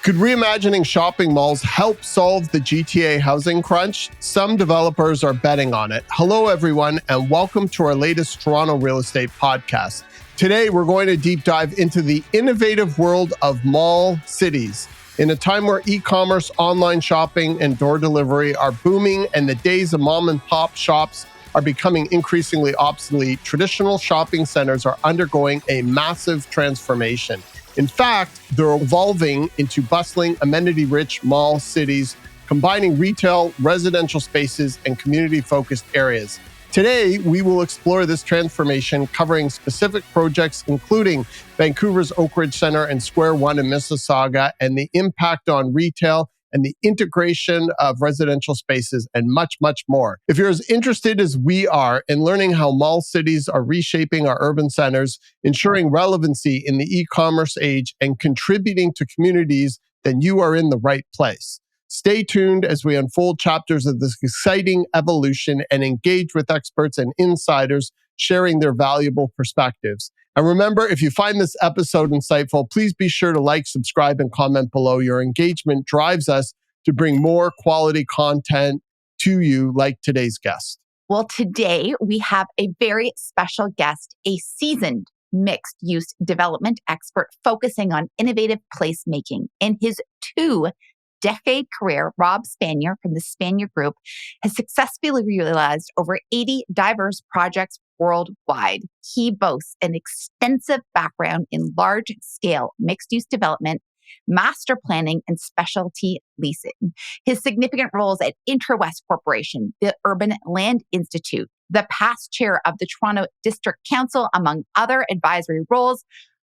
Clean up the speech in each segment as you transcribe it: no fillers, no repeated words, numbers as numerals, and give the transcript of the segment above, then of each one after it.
Could reimagining shopping malls help solve the GTA housing crunch? Some developers are betting on it. Hello, everyone, and welcome to our latest Toronto real estate podcast. Today, we're going to deep dive into the innovative world of mall cities. In a time where e-commerce, online shopping, and door delivery are booming and the days of mom and pop shops are becoming increasingly obsolete, traditional shopping centers are undergoing a massive transformation. In fact, they're evolving into bustling, amenity-rich mall cities, combining retail, residential spaces, and community-focused areas. Today, we will explore this transformation, covering specific projects, including Vancouver's Oak Ridge Centre and Square One in Mississauga, and the impact on retail and the integration of residential spaces, and much, much more. If you're as interested as we are in learning how mall cities are reshaping our urban centers, ensuring relevancy in the e-commerce age, and contributing to communities, then you are in the right place. Stay tuned as we unfold chapters of this exciting evolution and engage with experts and insiders sharing their valuable perspectives. And remember, if you find this episode insightful, please be sure to like, subscribe, and comment below. Your engagement drives us to bring more quality content to you, like today's guest. Well, today we have a very special guest, a seasoned mixed-use development expert focusing on innovative placemaking. In his two-decade career, Rob Spanier from the Spanier Group has successfully realized over 80 diverse projects worldwide. He boasts an extensive background in large-scale mixed-use development, master planning, and specialty leasing. His significant roles at Interwest Corporation, the Urban Land Institute, the past chair of the Toronto District Council, among other advisory roles,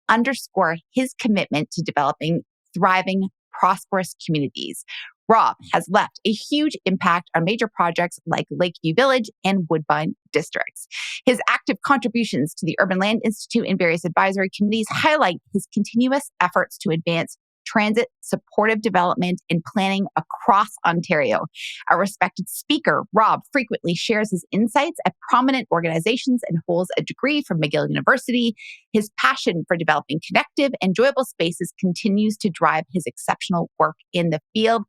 underscore his commitment to developing thriving, prosperous communities. Rob has left a huge impact on major projects like Lakeview Village and Woodbine districts. His active contributions to the Urban Land Institute and various advisory committees highlight his continuous efforts to advance transit supportive development and planning across Ontario. A respected speaker, Rob frequently shares his insights at prominent organizations and holds a degree from McGill University. His passion for developing connective, enjoyable spaces continues to drive his exceptional work in the field.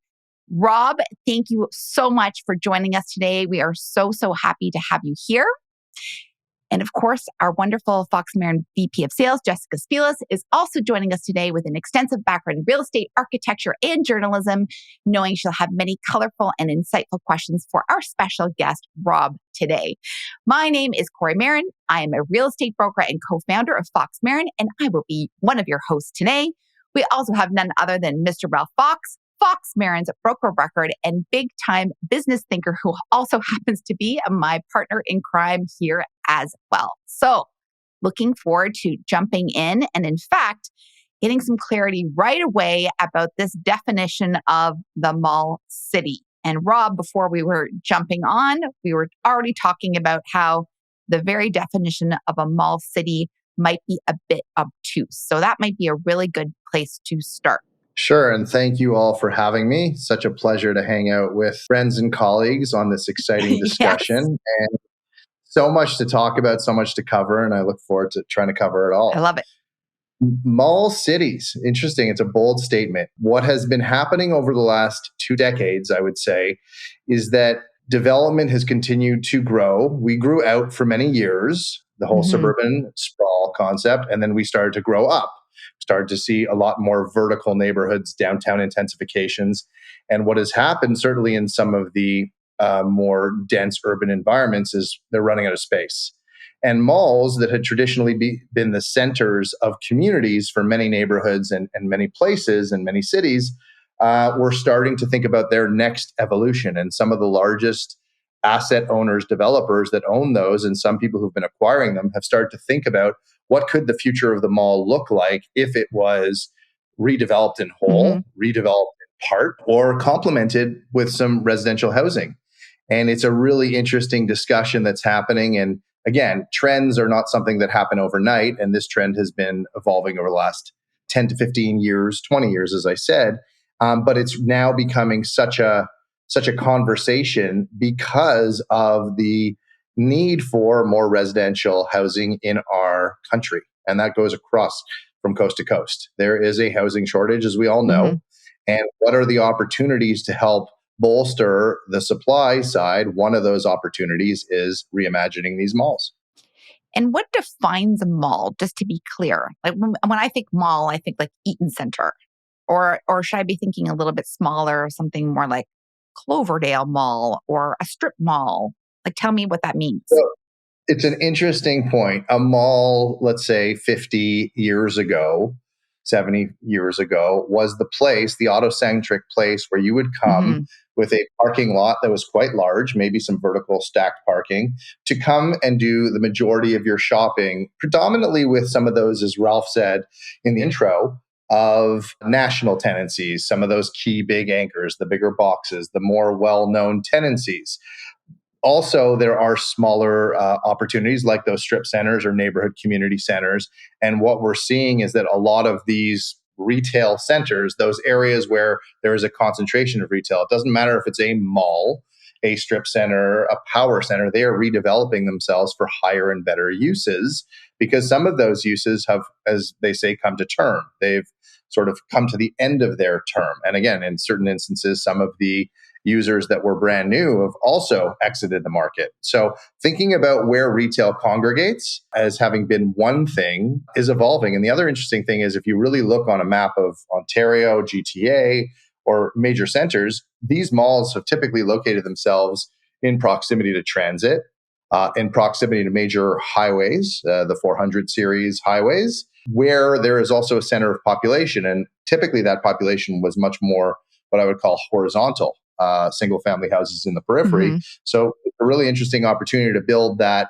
Rob, thank you so much for joining us today. We are so happy to have you here. And of course, our wonderful Fox Marin VP of Sales, Jessica Spillas, is also joining us today with an extensive background in real estate, architecture, and journalism, knowing she'll have many colorful and insightful questions for our special guest, Rob, today. My name is Kori Marin. I am a real estate broker and co-founder of Fox Marin, and I will be one of your hosts today. We also have none other than Mr. Ralph Fox, Fox Marin's broker of record and big-time business thinker who also happens to be my partner in crime here as well. So looking forward to jumping in and, in fact, getting some clarity right away about this definition of the mall city. And Rob, before we were jumping on, we were already talking about how the very definition of a mall city might be a bit obtuse. So that might be a really good place to start. Sure. And thank you all for having me. Such a pleasure to hang out with friends and colleagues on this exciting discussion. Yes. And so much to talk about, so much to cover. And I look forward to trying to cover it all. I love it. Mall cities. Interesting. It's a bold statement. What has been happening over the last 2 decades, I would say, is that development has continued to grow. We grew out for many years, the whole suburban sprawl concept, and then we started to grow up. Started to see a lot more vertical neighborhoods, downtown intensifications. And what has happened, certainly in some of the more dense urban environments, is they're running out of space. And malls that had traditionally been the centers of communities for many neighborhoods and many places and many cities were starting to think about their next evolution. And some of the largest asset owners, developers that own those, and some people who've been acquiring them have started to think about what could the future of the mall look like if it was redeveloped in whole, redeveloped in part, or complemented with some residential housing. And it's a really interesting discussion that's happening. And again, trends are not something that happen overnight. And this trend has been evolving over the last 10 to 15 years, 20 years, as I said. But it's now becoming such a conversation because of the need for more residential housing in our country. And that goes across from coast to coast. There is a housing shortage, as we all know. And what are the opportunities to help bolster the supply side? One of those opportunities is reimagining these malls. And what defines a mall, just to be clear? Like when I think mall, I think like Eaton Center. Or should I be thinking a little bit smaller, something more like Cloverdale Mall or a strip mall? Like tell me what that means. So it's an interesting point. A mall, let's say 50 years ago, 70 years ago, was the place, the autocentric place where you would come with a parking lot that was quite large, maybe some vertical stacked parking, to come and do the majority of your shopping, predominantly with some of those, as Ralph said in the intro, of national tenancies, some of those key big anchors, the bigger boxes, the more well-known tenancies. Also, there are smaller opportunities like those strip centers or neighborhood community centers. And what we're seeing is that a lot of these retail centers, those areas where there is a concentration of retail, it doesn't matter if it's a mall, a strip center, a power center, they are redeveloping themselves for higher and better uses because some of those uses have, as they say, come to term. They've sort of come to the end of their term. And again, in certain instances, some of the users that were brand new have also exited the market. So thinking about where retail congregates as having been one thing is evolving. And the other interesting thing is if you really look on a map of Ontario, GTA, or major centers, these malls have typically located themselves in proximity to transit, in proximity to major highways, the 400 series highways, where there is also a center of population. And typically that population was much more what I would call horizontal. Single family houses in the periphery. So it's a really interesting opportunity to build that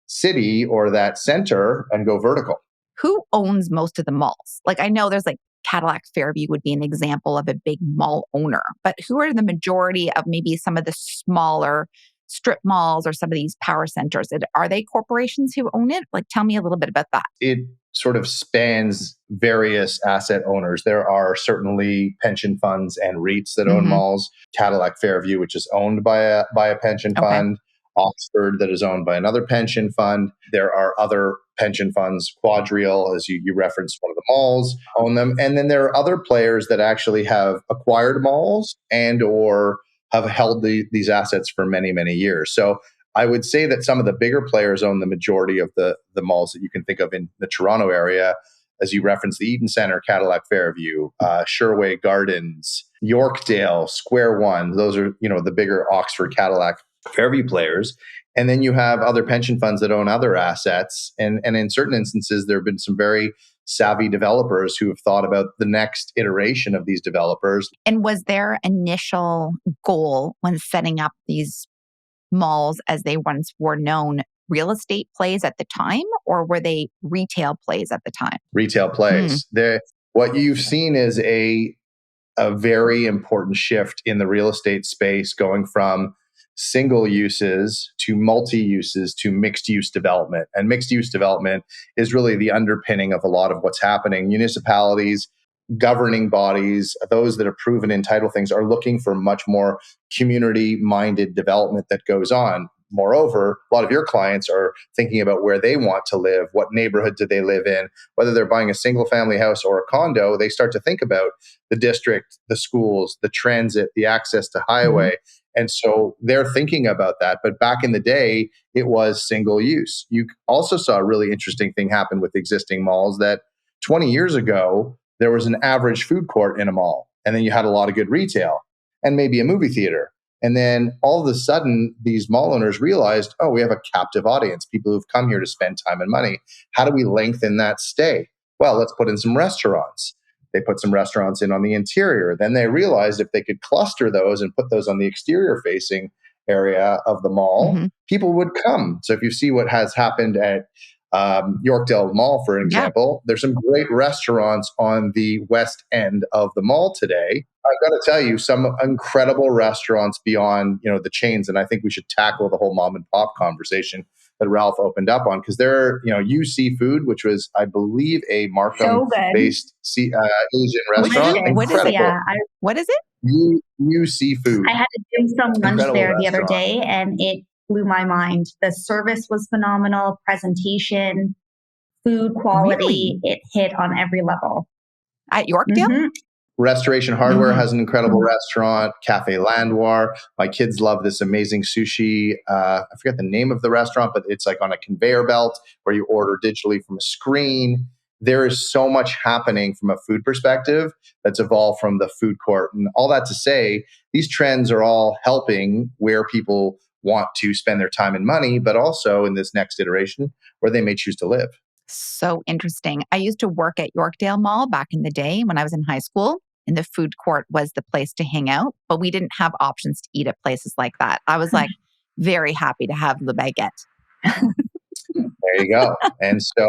city or that center and go vertical. Who owns most of the malls? Like I know there's like Cadillac Fairview would be an example of a big mall owner, but who are the majority of maybe some of the smaller strip malls or some of these power centers? Are they corporations who own it? Like tell me a little bit about that. It sort of spans various asset owners. There are certainly pension funds and REITs that own malls. Cadillac Fairview, which is owned by a pension fund. Oxford, that is owned by another pension fund. There are other pension funds, Quadrille, as you referenced, one of the malls, own them. And then there are other players that actually have acquired malls and or have held these assets for many, many years. So I would say that some of the bigger players own the majority of the malls that you can think of in the Toronto area. As you referenced, the Eaton Centre, Cadillac Fairview, Sherway Gardens, Yorkdale, Square One. Those are, the bigger Oxford, Cadillac Fairview players. And then you have other pension funds that own other assets. And in certain instances, there have been some very savvy developers who have thought about the next iteration of these developers. And was their initial goal when setting up these malls as they once were known real estate plays at the time, or were they retail plays at the time? Retail plays. What you've seen is a very important shift in the real estate space going from single uses to multi-uses to mixed-use development. And mixed-use development is really the underpinning of a lot of what's happening. Municipalities, governing bodies, those that have proven entitled things are looking for much more community-minded development that goes on. Moreover, a lot of your clients are thinking about where they want to live, what neighborhood do they live in, whether they're buying a single family house or a condo, they start to think about the district, the schools, the transit, the access to highway. And so they're thinking about that. But back in the day, it was single use. You also saw a really interesting thing happen with existing malls that 20 years ago, there was an average food court in a mall. And then you had a lot of good retail and maybe a movie theater. And then all of a sudden, these mall owners realized, oh, we have a captive audience, people who've come here to spend time and money. How do we lengthen that stay? Well, let's put in some restaurants. They put some restaurants in on the interior. Then they realized if they could cluster those and put those on the exterior facing area of the mall, people would come. So if you see what has happened at Yorkdale Mall, for example, there's some great restaurants on the west end of the mall today. I've got to tell you, some incredible restaurants beyond, the chains. And I think we should tackle the whole mom and pop conversation that Ralph opened up on, because there, U Seafood, which was, I believe, a Markham-based Asian restaurant. What is it? U Seafood. I had to do some lunch there the other day, and it blew my mind. The service was phenomenal, presentation, food quality. It hit on every level. At Yorkdale? Restoration Hardware has an incredible restaurant, Cafe Landoir. My kids love this amazing sushi. I forget the name of the restaurant, but it's like on a conveyor belt where you order digitally from a screen. There is so much happening from a food perspective that's evolved from the food court. And all that to say, these trends are all helping where people want to spend their time and money, but also in this next iteration where they may choose to live. So interesting. I used to work at Yorkdale Mall back in the day when I was in high school, and the food court was the place to hang out, but we didn't have options to eat at places like that. I was like very happy to have Le Baguette. There you go. And so,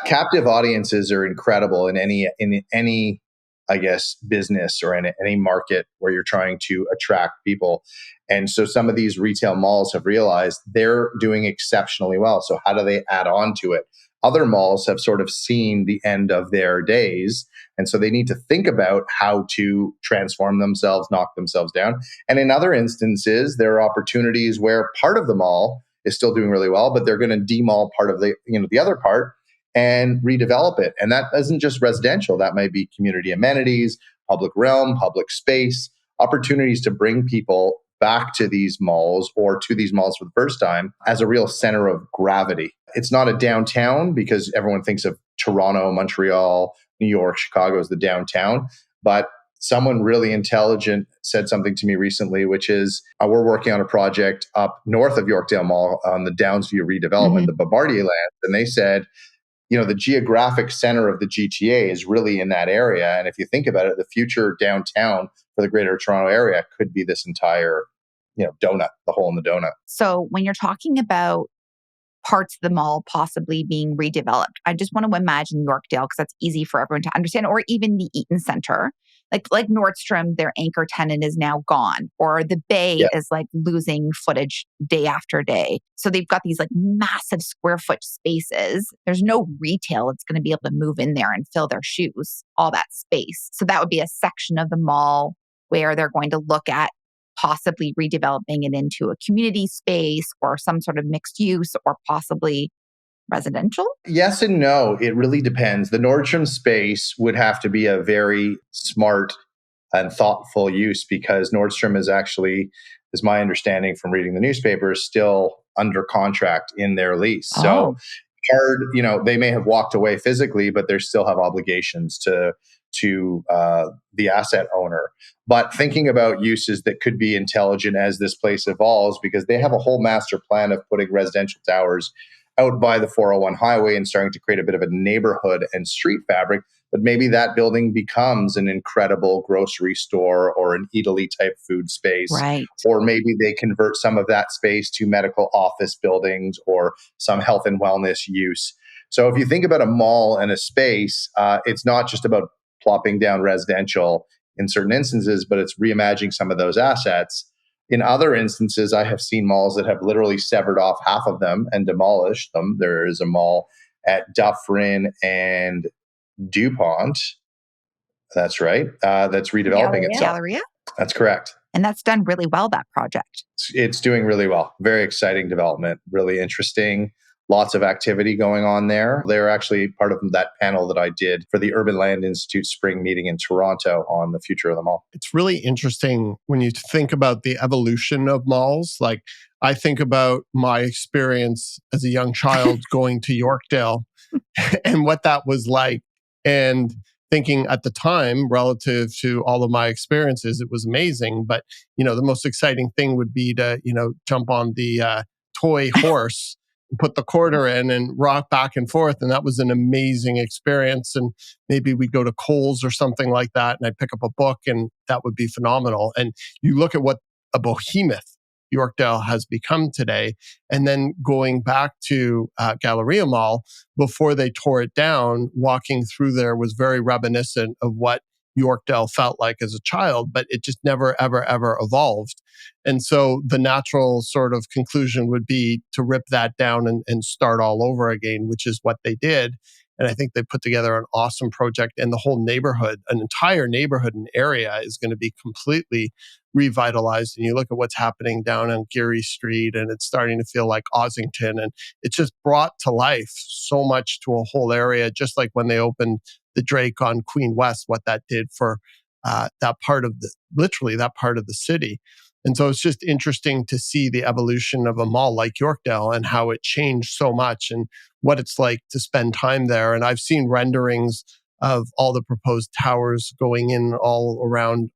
captive audiences are incredible in any I guess business or in any market where you're trying to attract people. And so some of these retail malls have realized they're doing exceptionally well. So how do they add on to it? Other malls have sort of seen the end of their days. And so they need to think about how to transform themselves, knock themselves down. And in other instances, there are opportunities where part of the mall is still doing really well, but they're going to demall part of the other part and redevelop it. And that isn't just residential. That might be community amenities, public realm, public space, opportunities to bring people back to these malls or to these malls for the first time as a real center of gravity. It's not a downtown because everyone thinks of Toronto, Montreal, New York, Chicago as the downtown. But someone really intelligent said something to me recently, which is we're working on a project up north of Yorkdale Mall on the Downsview redevelopment, the Bombardier land. And they said, the geographic center of the GTA is really in that area. And if you think about it, the future downtown for the Greater Toronto area could be this entire, donut, the hole in the donut. So when you're talking about parts of the mall possibly being redeveloped, I just want to imagine Yorkdale because that's easy for everyone to understand, or even the Eaton Center. Like Nordstrom, their anchor tenant is now gone, or the Bay is like losing footage day after day. So they've got these like massive square foot spaces. There's no retail that's going to be able to move in there and fill their shoes, all that space. So that would be a section of the mall where they're going to look at possibly redeveloping it into a community space or some sort of mixed use or possibly residential? Yes and no. It really depends. The Nordstrom space would have to be a very smart and thoughtful use because Nordstrom is actually, is my understanding from reading the newspapers, still under contract in their lease. So they may have walked away physically, but they still have obligations to the asset owner. But thinking about uses that could be intelligent as this place evolves, because they have a whole master plan of putting residential towers out by the 401 highway and starting to create a bit of a neighborhood and street fabric. But maybe that building becomes an incredible grocery store or an Eataly type food space. Right. Or maybe they convert some of that space to medical office buildings or some health and wellness use. So if you think about a mall and a space, it's not just about plopping down residential in certain instances, but it's reimagining some of those assets. In other instances, I have seen malls that have literally severed off half of them and demolished them. There is a mall at Dufferin and DuPont. That's right. That's redeveloping itself. Galleria? That's correct. And that's done really well, that project. It's doing really well. Very exciting development. Really interesting. Lots of activity going on there. They're actually part of that panel that I did for the Urban Land Institute spring meeting in Toronto on the future of the mall. It's really interesting when you think about the evolution of malls. Like I think about my experience as a young child going to Yorkdale and what that was like. And thinking at the time, relative to all of my experiences, it was amazing. But, the most exciting thing would be to, jump on the toy horse, put the quarter in and rock back and forth. And that was an amazing experience. And maybe we go to Kohl's or something like that and I'd pick up a book and that would be phenomenal. And you look at what a behemoth Yorkdale has become today. And then going back to Galleria Mall, before they tore it down, walking through there was very reminiscent of what Yorkdale felt like as a child, but it just never, ever, ever evolved. And so the natural sort of conclusion would be to rip that down and start all over again, which is what they did. And I think they put together an awesome project, and the whole neighborhood, an entire neighborhood and area is going to be completely revitalized. And you look at what's happening down on Geary Street and it's starting to feel like Ossington. And it's just brought to life so much to a whole area, just like when they opened the Drake on Queen West, what that did for that part of the city. And so it's just interesting to see the evolution of a mall like Yorkdale and how it changed so much and what it's like to spend time there. And I've seen renderings of all the proposed towers going in all around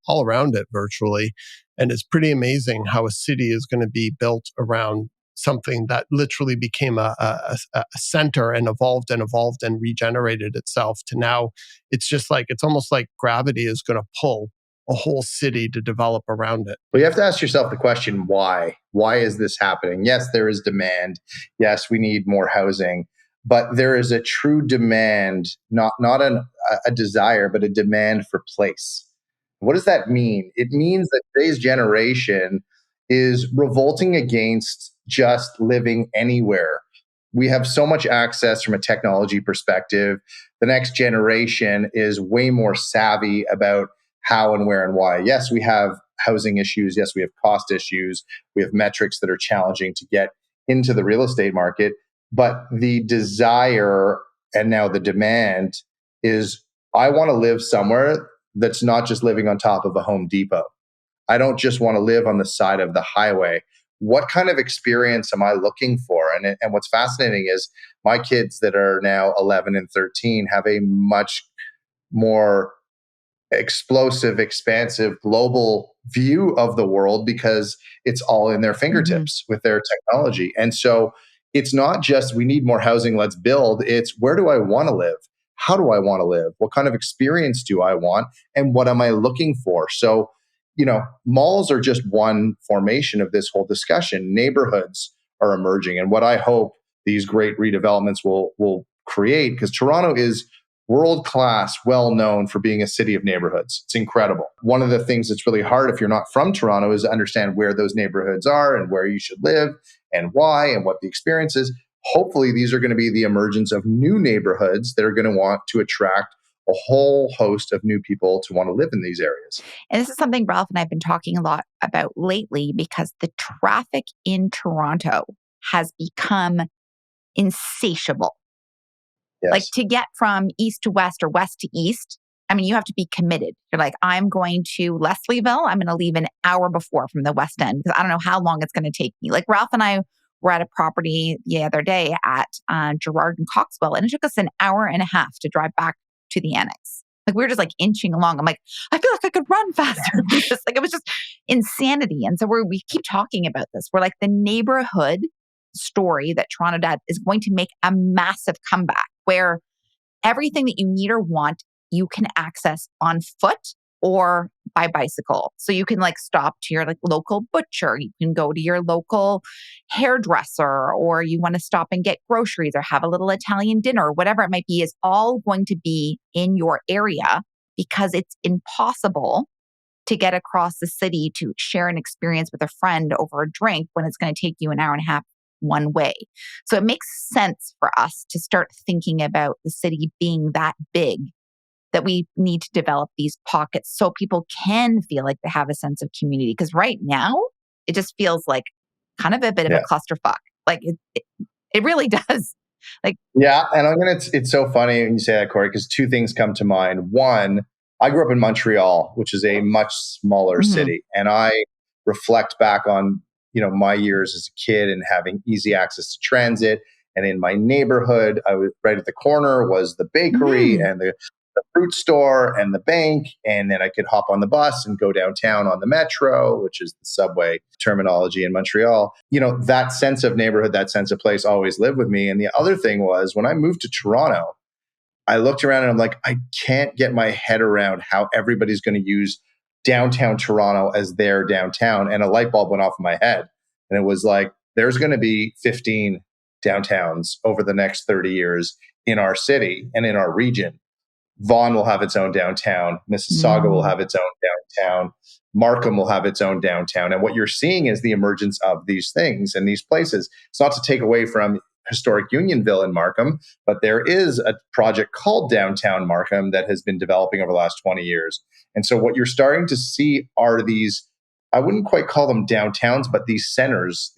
it virtually. And it's pretty amazing how a city is going to be built around something that literally became a center and evolved and regenerated itself to now it's almost like gravity is going to pull a whole city to develop around it. Well, you have to ask yourself the question, why? Why is this happening? Yes, there is demand. Yes, we need more housing. But there is a true demand, not a desire, but a demand for place. What does that mean? It means that today's generation is revolting against just living anywhere. We have so much access from a technology perspective. The next generation is way more savvy about how and where and why. Yes, we have housing issues. Yes, we have cost issues. We have metrics that are challenging to get into the real estate market. But the desire and now the demand is, I want to live somewhere that's not just living on top of a Home Depot. I don't just want to live on the side of the highway. What kind of experience am I looking for? And what's fascinating is my kids that are now 11 and 13 have a much more explosive, expansive, global view of the world because it's all in their fingertips with their technology. And so it's not just we need more housing, let's build. It's where do I want to live? How do I want to live? What kind of experience do I want? And what am I looking for? So, malls are just one formation of this whole discussion. Neighborhoods are emerging. And what I hope these great redevelopments will create, because Toronto is world-class, well-known for being a city of neighborhoods. It's incredible. One of the things that's really hard if you're not from Toronto is to understand where those neighborhoods are and where you should live and why and what the experience is. Hopefully, these are going to be the emergence of new neighborhoods that are going to want to attract a whole host of new people to want to live in these areas. And this is something Ralph and I have been talking a lot about lately because the traffic in Toronto has become insatiable. Yes. Like to get from east to west or west to east, I mean, you have to be committed. You're like, I'm going to Leslieville. I'm going to leave an hour before from the West End because I don't know how long it's going to take me. Like Ralph and I were at a property the other day at Gerrard and Coxwell, and it took us an hour and a half to drive back to the annex. Like we were just like inching along. I'm like, I feel like I could run faster. It was just insanity. And so we keep talking about this. We're like the neighborhood story that Toronto Dad is going to make a massive comeback where everything that you need or want, you can access on foot or by bicycle. So you can like stop to your like local butcher. You can go to your local hairdresser, or you want to stop and get groceries or have a little Italian dinner, whatever it might be, is all going to be in your area because it's impossible to get across the city to share an experience with a friend over a drink when it's going to take you an hour and a half one way. So it makes sense for us to start thinking about the city being that big that we need to develop these pockets so people can feel like they have a sense of community. Because right now, it just feels like kind of a bit of a clusterfuck. Like it really does. Like, yeah. And it's so funny when you say that, Kori, because two things come to mind. One, I grew up in Montreal, which is a much smaller city. And I reflect back on, my years as a kid and having easy access to transit. And in my neighborhood, I was right at the corner was the bakery and the fruit store and the bank. And then I could hop on the bus and go downtown on the metro, which is the subway terminology in Montreal. That sense of neighborhood, that sense of place always lived with me. And the other thing was when I moved to Toronto, I looked around and I'm like, I can't get my head around how everybody's going to use downtown Toronto as their downtown. And a light bulb went off in my head. And it was like, there's going to be 15 downtowns over the next 30 years in our city and in our region. Vaughan will have its own downtown. Mississauga will have its own downtown. Markham will have its own downtown. And what you're seeing is the emergence of these things and these places. It's not to take away from historic Unionville in Markham, but there is a project called Downtown Markham that has been developing over the last 20 years. And so what you're starting to see are these, I wouldn't quite call them downtowns, but these centers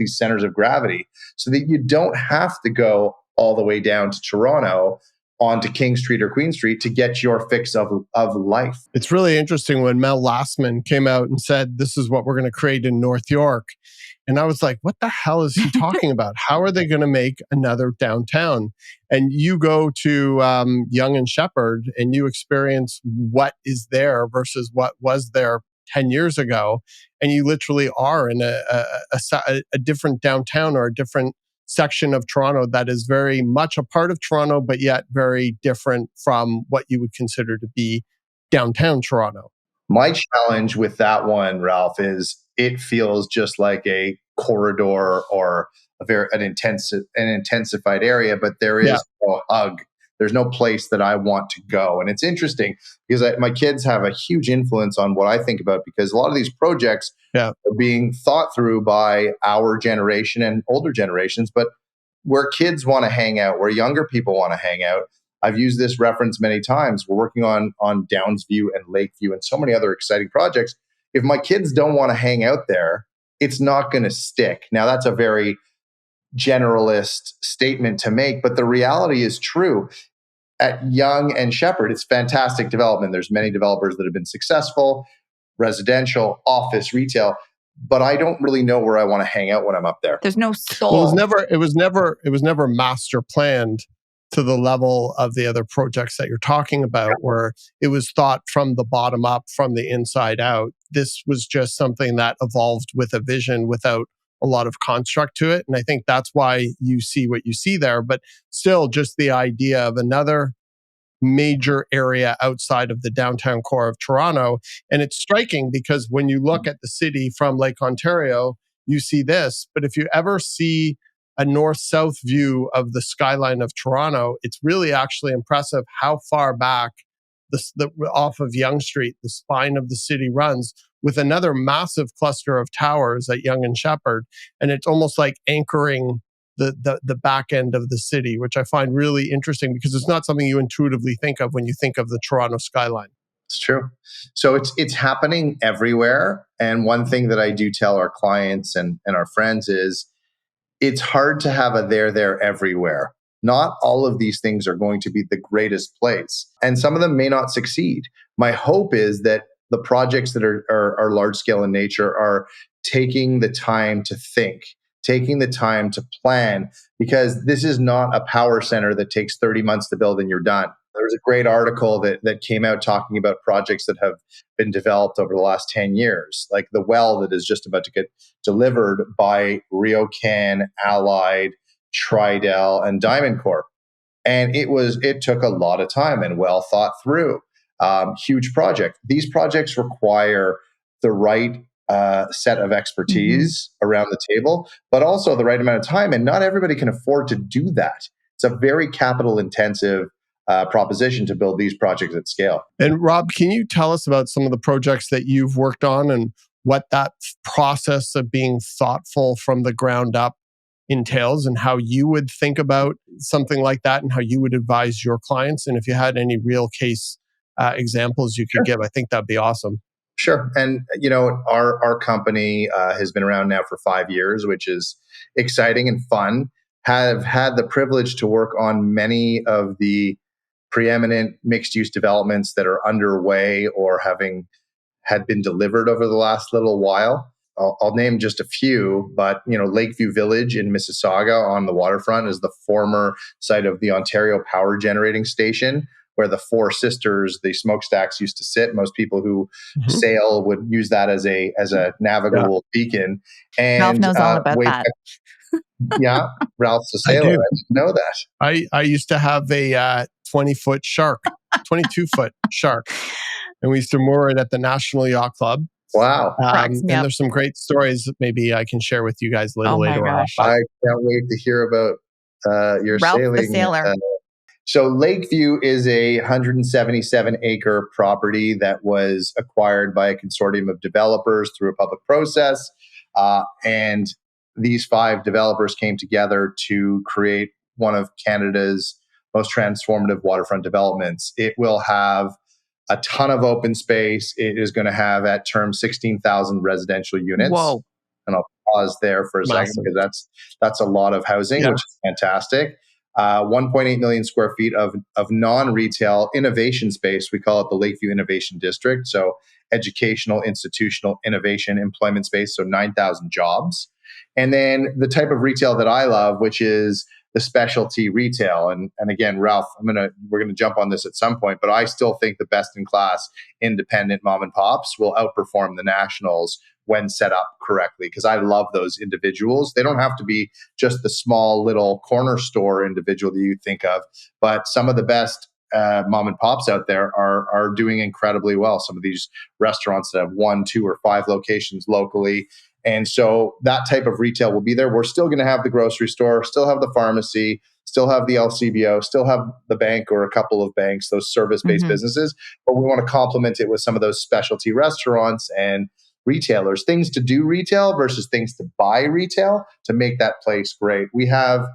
of gravity, so that you don't have to go all the way down to Toronto onto King Street or Queen Street to get your fix of life. It's really interesting when Mel Lastman came out and said, this is what we're going to create in North York. And I was like, what the hell is he talking about? How are they going to make another downtown? And you go to Yonge and Sheppard and you experience what is there versus what was there 10 years ago. And you literally are in a different downtown or a different section of Toronto that is very much a part of Toronto, but yet very different from what you would consider to be downtown Toronto. My challenge with that one, Ralph, is it feels just like a corridor or an intensified area, but there is no hug. There's no place that I want to go. And it's interesting because my kids have a huge influence on what I think about, because a lot of these projects are being thought through by our generation and older generations, but where kids want to hang out, where younger people want to hang out. I've used this reference many times. We're working on Downsview and Lakeview and so many other exciting projects. If my kids don't want to hang out there, it's not going to stick. Now, that's a very generalist statement to make, but the reality is true. At Yonge and Sheppard, it's fantastic development. There's many developers that have been successful, residential, office, retail, but I don't really know where I want to hang out when I'm up there. There's no soul. Well, it was never master planned to the level of the other projects that you're talking about, where it was thought from the bottom up, from the inside out. This was just something that evolved with a vision without a lot of construct to it. And I think that's why you see what you see there. But still, just the idea of another major area outside of the downtown core of Toronto. And it's striking because when you look at the city from Lake Ontario, you see this. But if you ever see a north-south view of the skyline of Toronto, it's really actually impressive how far back off of Yonge Street, the spine of the city runs, with another massive cluster of towers at Yonge and Sheppard. And it's almost like anchoring the back end of the city, which I find really interesting because it's not something you intuitively think of when you think of the Toronto skyline. It's true. So it's happening everywhere. And one thing that I do tell our clients and our friends is it's hard to have a there everywhere. Not all of these things are going to be the greatest place, and some of them may not succeed. My hope is that the projects that are large scale in nature are taking the time to think, taking the time to plan, because this is not a power center that takes 30 months to build and you're done. There's a great article that came out talking about projects that have been developed over the last 10 years, like the well that is just about to get delivered by RioCan, Allied, Tridel, and Diamond Corp. And it took a lot of time and well thought through. Huge project. These projects require the right set of expertise around the table, but also the right amount of time. And not everybody can afford to do that. It's a very capital intensive proposition to build these projects at scale. And Rob, can you tell us about some of the projects that you've worked on and what that process of being thoughtful from the ground up entails, and how you would think about something like that and how you would advise your clients? And if you had any real case examples you could give, I think that'd be awesome. Sure. And, our company has been around now for 5 years, which is exciting and fun. Have had the privilege to work on many of the preeminent mixed-use developments that are underway or had been delivered over the last little while. I'll name just a few, but Lakeview Village in Mississauga on the waterfront is the former site of the Ontario Power Generating Station, where the Four Sisters, the smokestacks, used to sit. Most people who sail would use that as a navigable beacon. And Ralph knows all about that. Yeah, Ralph's a sailor. I didn't know that. I used to have a 20-foot shark, 22-foot shark, and we used to moor it at the National Yacht Club. Wow. And there's some great stories that maybe I can share with you guys a little later on. I can't wait to hear about your Ralph sailing. The sailor. So Lakeview is a 177-acre property that was acquired by a consortium of developers through a public process. And these 5 developers came together to create one of Canada's most transformative waterfront developments. It will have a ton of open space. It is going to have at term 16,000 residential units. Whoa. And I'll pause there for a second because that's a lot of housing, which is fantastic. 1.8 million square feet of non-retail innovation space. We call it the Lakeview Innovation District. So educational, institutional, innovation, employment space. So 9,000 jobs. And then the type of retail that I love, which is the specialty retail. And again, Ralph, we're gonna jump on this at some point, but I still think the best in class independent mom and pops will outperform the nationals when set up correctly, because I love those individuals. They don't have to be just the small little corner store individual that you think of, but some of the best mom and pops out there are doing incredibly well. Some of these restaurants that have 1, 2, or 5 locations locally. And so that type of retail will be there. We're still going to have the grocery store, still have the pharmacy, still have the LCBO, still have the bank or a couple of banks, those service-based businesses. But we want to complement it with some of those specialty restaurants and retailers, things to do retail versus things to buy retail to make that place great. We have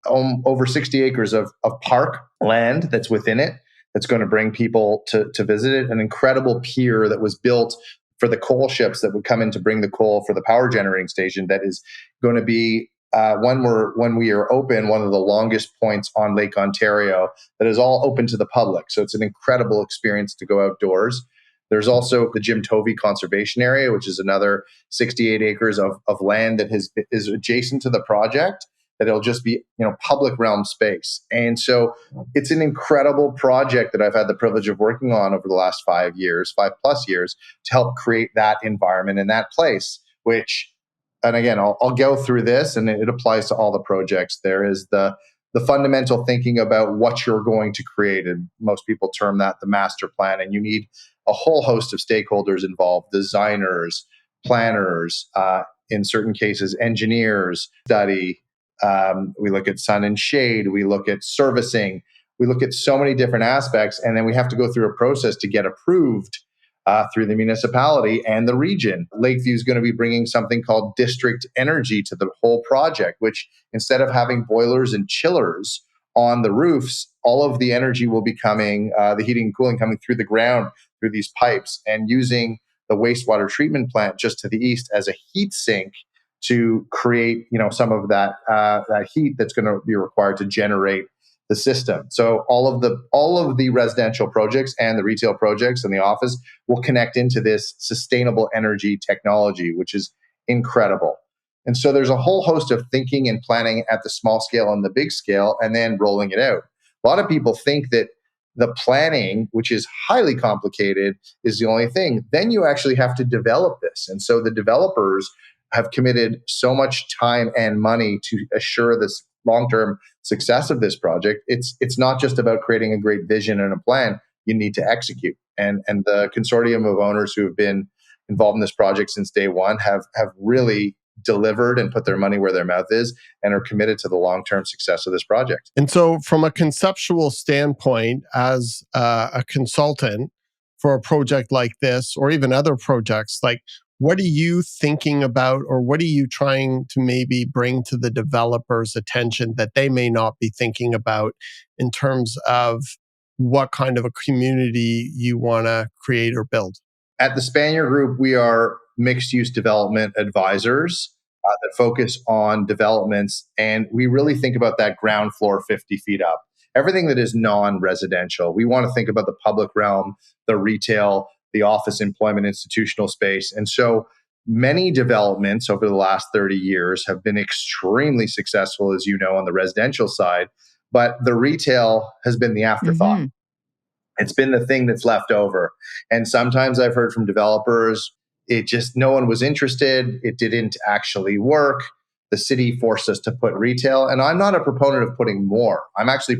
over 60 acres of park land that's within it that's going to bring people to visit it. An incredible pier that was built for the coal ships that would come in to bring the coal for the power generating station that is going to be, when we are open, one of the longest points on Lake Ontario that is all open to the public. So it's an incredible experience to go outdoors. There's also the Jim Tovey Conservation Area, which is another 68 acres of land that is adjacent to the project, that it'll just be, public realm space. And so it's an incredible project that I've had the privilege of working on over the last 5+ years, to help create that environment in that place, and again, I'll go through this, and it applies to all the projects. There is the fundamental thinking about what you're going to create, and most people term that the master plan, and you need a whole host of stakeholders involved: designers, planners, in certain cases, engineers, we look at sun and shade, we look at servicing, we look at so many different aspects, and then we have to go through a process to get approved through the municipality and the region. Lakeview is going to be bringing something called district energy to the whole project, which instead of having boilers and chillers on the roofs, all of the energy will be coming, the heating and cooling coming through the ground, through these pipes, and using the wastewater treatment plant just to the east as a heat sink to create, some of that heat that's going to be required to generate the system. So all of the residential projects and the retail projects and the office will connect into this sustainable energy technology, which is incredible. And so there's a whole host of thinking and planning at the small scale and the big scale, and then rolling it out. A lot of people think that the planning, which is highly complicated, is the only thing. Then you actually have to develop this. And so the developers have committed so much time and money to assure this long-term success of this project. It's not just about creating a great vision and a plan. You need to execute. And the consortium of owners who have been involved in this project since day one have really delivered and put their money where their mouth is, and are committed to the long-term success of this project. And so from a conceptual standpoint, as a consultant for a project like this, or even other projects, what are you thinking about, or what are you trying to maybe bring to the developer's attention that they may not be thinking about in terms of what kind of a community you want to create or build? At the Spanier Group, we are mixed-use development advisors that focus on developments, and we really think about that ground floor 50 feet up. Everything that is non-residential. We want to think about the public realm, the retail, the office, employment, institutional space. And so many developments over the last 30 years have been extremely successful, as you know, on the residential side, but the retail has been the afterthought. Mm-hmm. It's been the thing that's left over. And sometimes I've heard from developers, no one was interested. It didn't actually work. The city forced us to put retail. And I'm not a proponent of putting more. I'm actually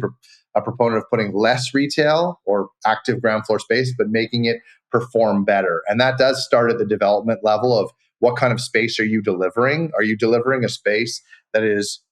a proponent of putting less retail or active ground floor space, but making it perform better. And that does start at the development level of what kind of space are you delivering? Are you delivering a space that is,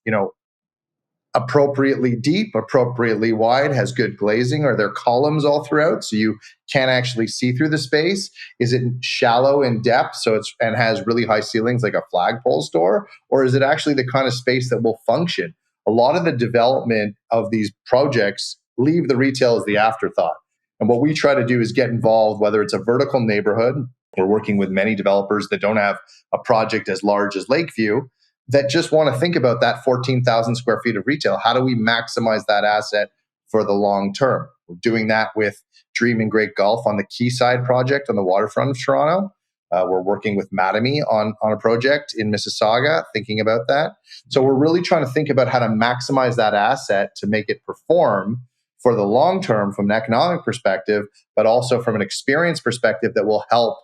appropriately deep, appropriately wide, has good glazing? Are there columns all throughout so you can't actually see through the space? Is it shallow in depth and has really high ceilings like a flagpole store? Or is it actually the kind of space that will function? A lot of the development of these projects leave the retail as the afterthought. And what we try to do is get involved, whether it's a vertical neighborhood. We're working with many developers that don't have a project as large as Lakeview, that just want to think about that 14,000 square feet of retail. How do we maximize that asset for the long term? We're doing that with Dream and Great Gulf on the Quayside project on the waterfront of Toronto. We're working with Marin on a project in Mississauga, thinking about that. So we're really trying to think about how to maximize that asset to make it perform for the long term from an economic perspective, but also from an experience perspective that will help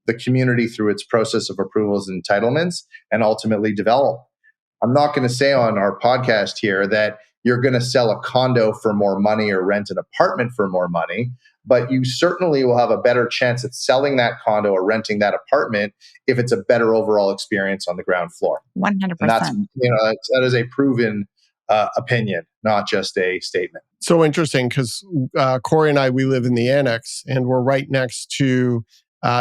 the community through its process of approvals and entitlements and ultimately develop. I'm not going to say on our podcast here that you're going to sell a condo for more money or rent an apartment for more money, but you certainly will have a better chance at selling that condo or renting that apartment if it's a better overall experience on the ground floor. 100%. And that's, that is a proven opinion, not just a statement. So interesting because Kori and I, we live in the Annex and we're right next to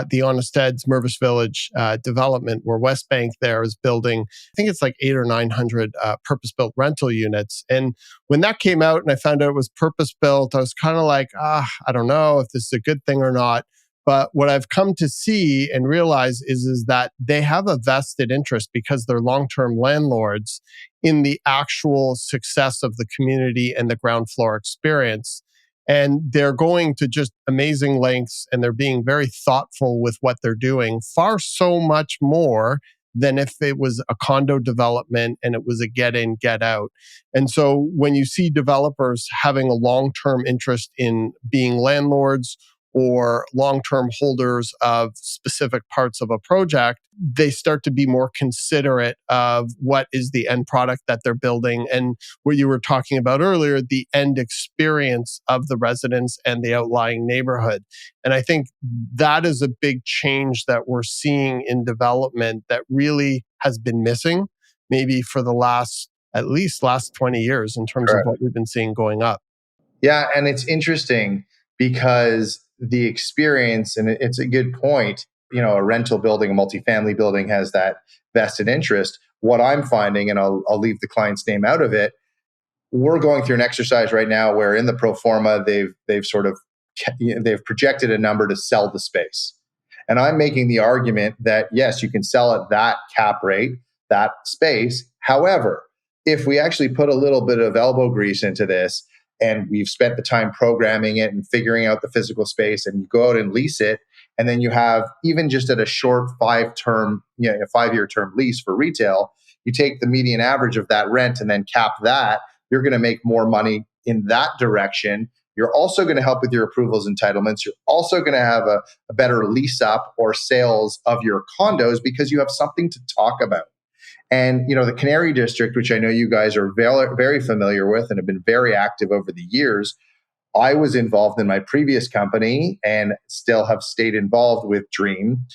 the Honest Ed's Mervis Village development where Westbank there is building, I think it's like 800 or 900 purpose-built rental units. And when that came out and I found out it was purpose-built, I was kind of like, I don't know if this is a good thing or not. But what I've come to see and realize is that they have a vested interest because they're long-term landlords in the actual success of the community and the ground floor experience. And they're going to just amazing lengths and they're being very thoughtful with what they're doing, far so much more than if it was a condo development and it was a get in, get out. And so when you see developers having a long-term interest in being landlords or long-term holders of specific parts of a project, they start to be more considerate of what is the end product that they're building and what you were talking about earlier, the end experience of the residents and the outlying neighborhood. And I think that is a big change that we're seeing in development that really has been missing maybe for the last 20 years in terms of what we've been seeing going up. Yeah, and it's interesting because the experience, and it's a good point, a rental building, a multifamily building has that vested interest. What I'm finding, and I'll leave the client's name out of it, we're going through an exercise right now where in the pro forma, they've projected a number to sell the space. And I'm making the argument that, yes, you can sell at that cap rate, that space. However, if we actually put a little bit of elbow grease into this, and we've spent the time programming it and figuring out the physical space, and you go out and lease it, and then you have, even just at a short 5-year term lease for retail, you take the median average of that rent and then cap that, you're going to make more money in that direction. You're also going to help with your approvals entitlements. You're also going to have a better lease up or sales of your condos because you have something to talk about. And, the Canary District, which I know you guys are very, very familiar with and have been very active over the years, I was involved in my previous company and still have stayed involved with Dream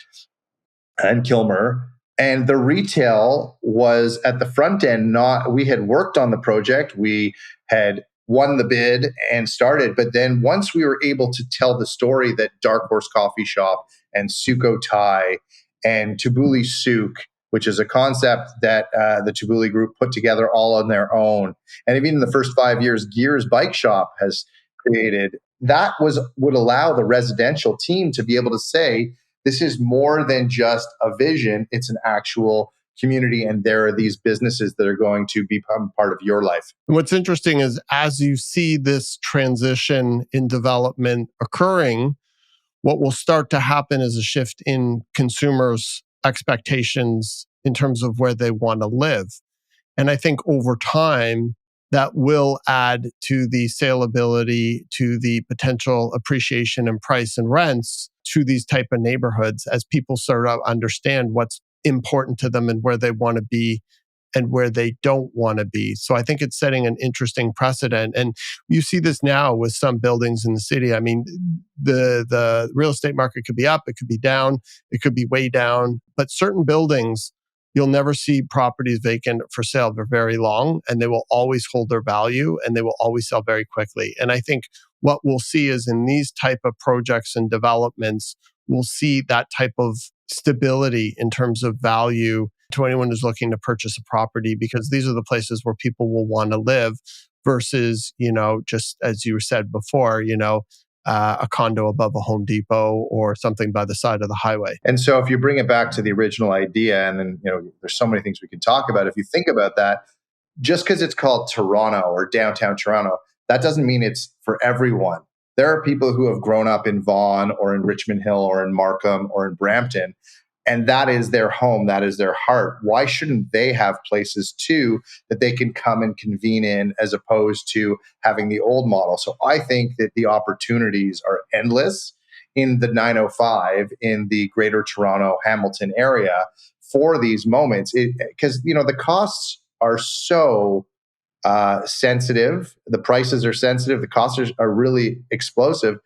and Kilmer. And the retail was at the front end. We had worked on the project. We had won the bid and started. But then once we were able to tell the story that Dark Horse Coffee Shop and Suko Thai and Tubuli Souk, which is a concept that the Tubuli Group put together all on their own. And even in the first 5 years, Gears Bike Shop has created. That would allow the residential team to be able to say, this is more than just a vision, it's an actual community, and there are these businesses that are going to become part of your life. And what's interesting is as you see this transition in development occurring, what will start to happen is a shift in consumers' expectations in terms of where they want to live. And I think over time, that will add to the saleability, to the potential appreciation in price and rents to these type of neighborhoods as people sort of understand what's important to them and where they want to be and where they don't want to be. So I think it's setting an interesting precedent. And you see this now with some buildings in the city. I mean, the real estate market could be up, it could be down, it could be way down, but certain buildings, you'll never see properties vacant for sale for very long, and they will always hold their value and they will always sell very quickly. And I think what we'll see is in these type of projects and developments, we'll see that type of stability in terms of value to anyone who's looking to purchase a property, because these are the places where people will want to live versus, just as you said before, a condo above a Home Depot or something by the side of the highway. And so if you bring it back to the original idea, and then, there's so many things we can talk about. If you think about that, just because it's called Toronto or downtown Toronto, that doesn't mean it's for everyone. There are people who have grown up in Vaughan or in Richmond Hill or in Markham or in Brampton, and that is their home, that is their heart. Why shouldn't they have places too that they can come and convene in, as opposed to having the old model? So I think that the opportunities are endless in the 905 in the Greater Toronto Hamilton area for these moments, because the costs are so sensitive, the prices are sensitive, the costs are really explosive.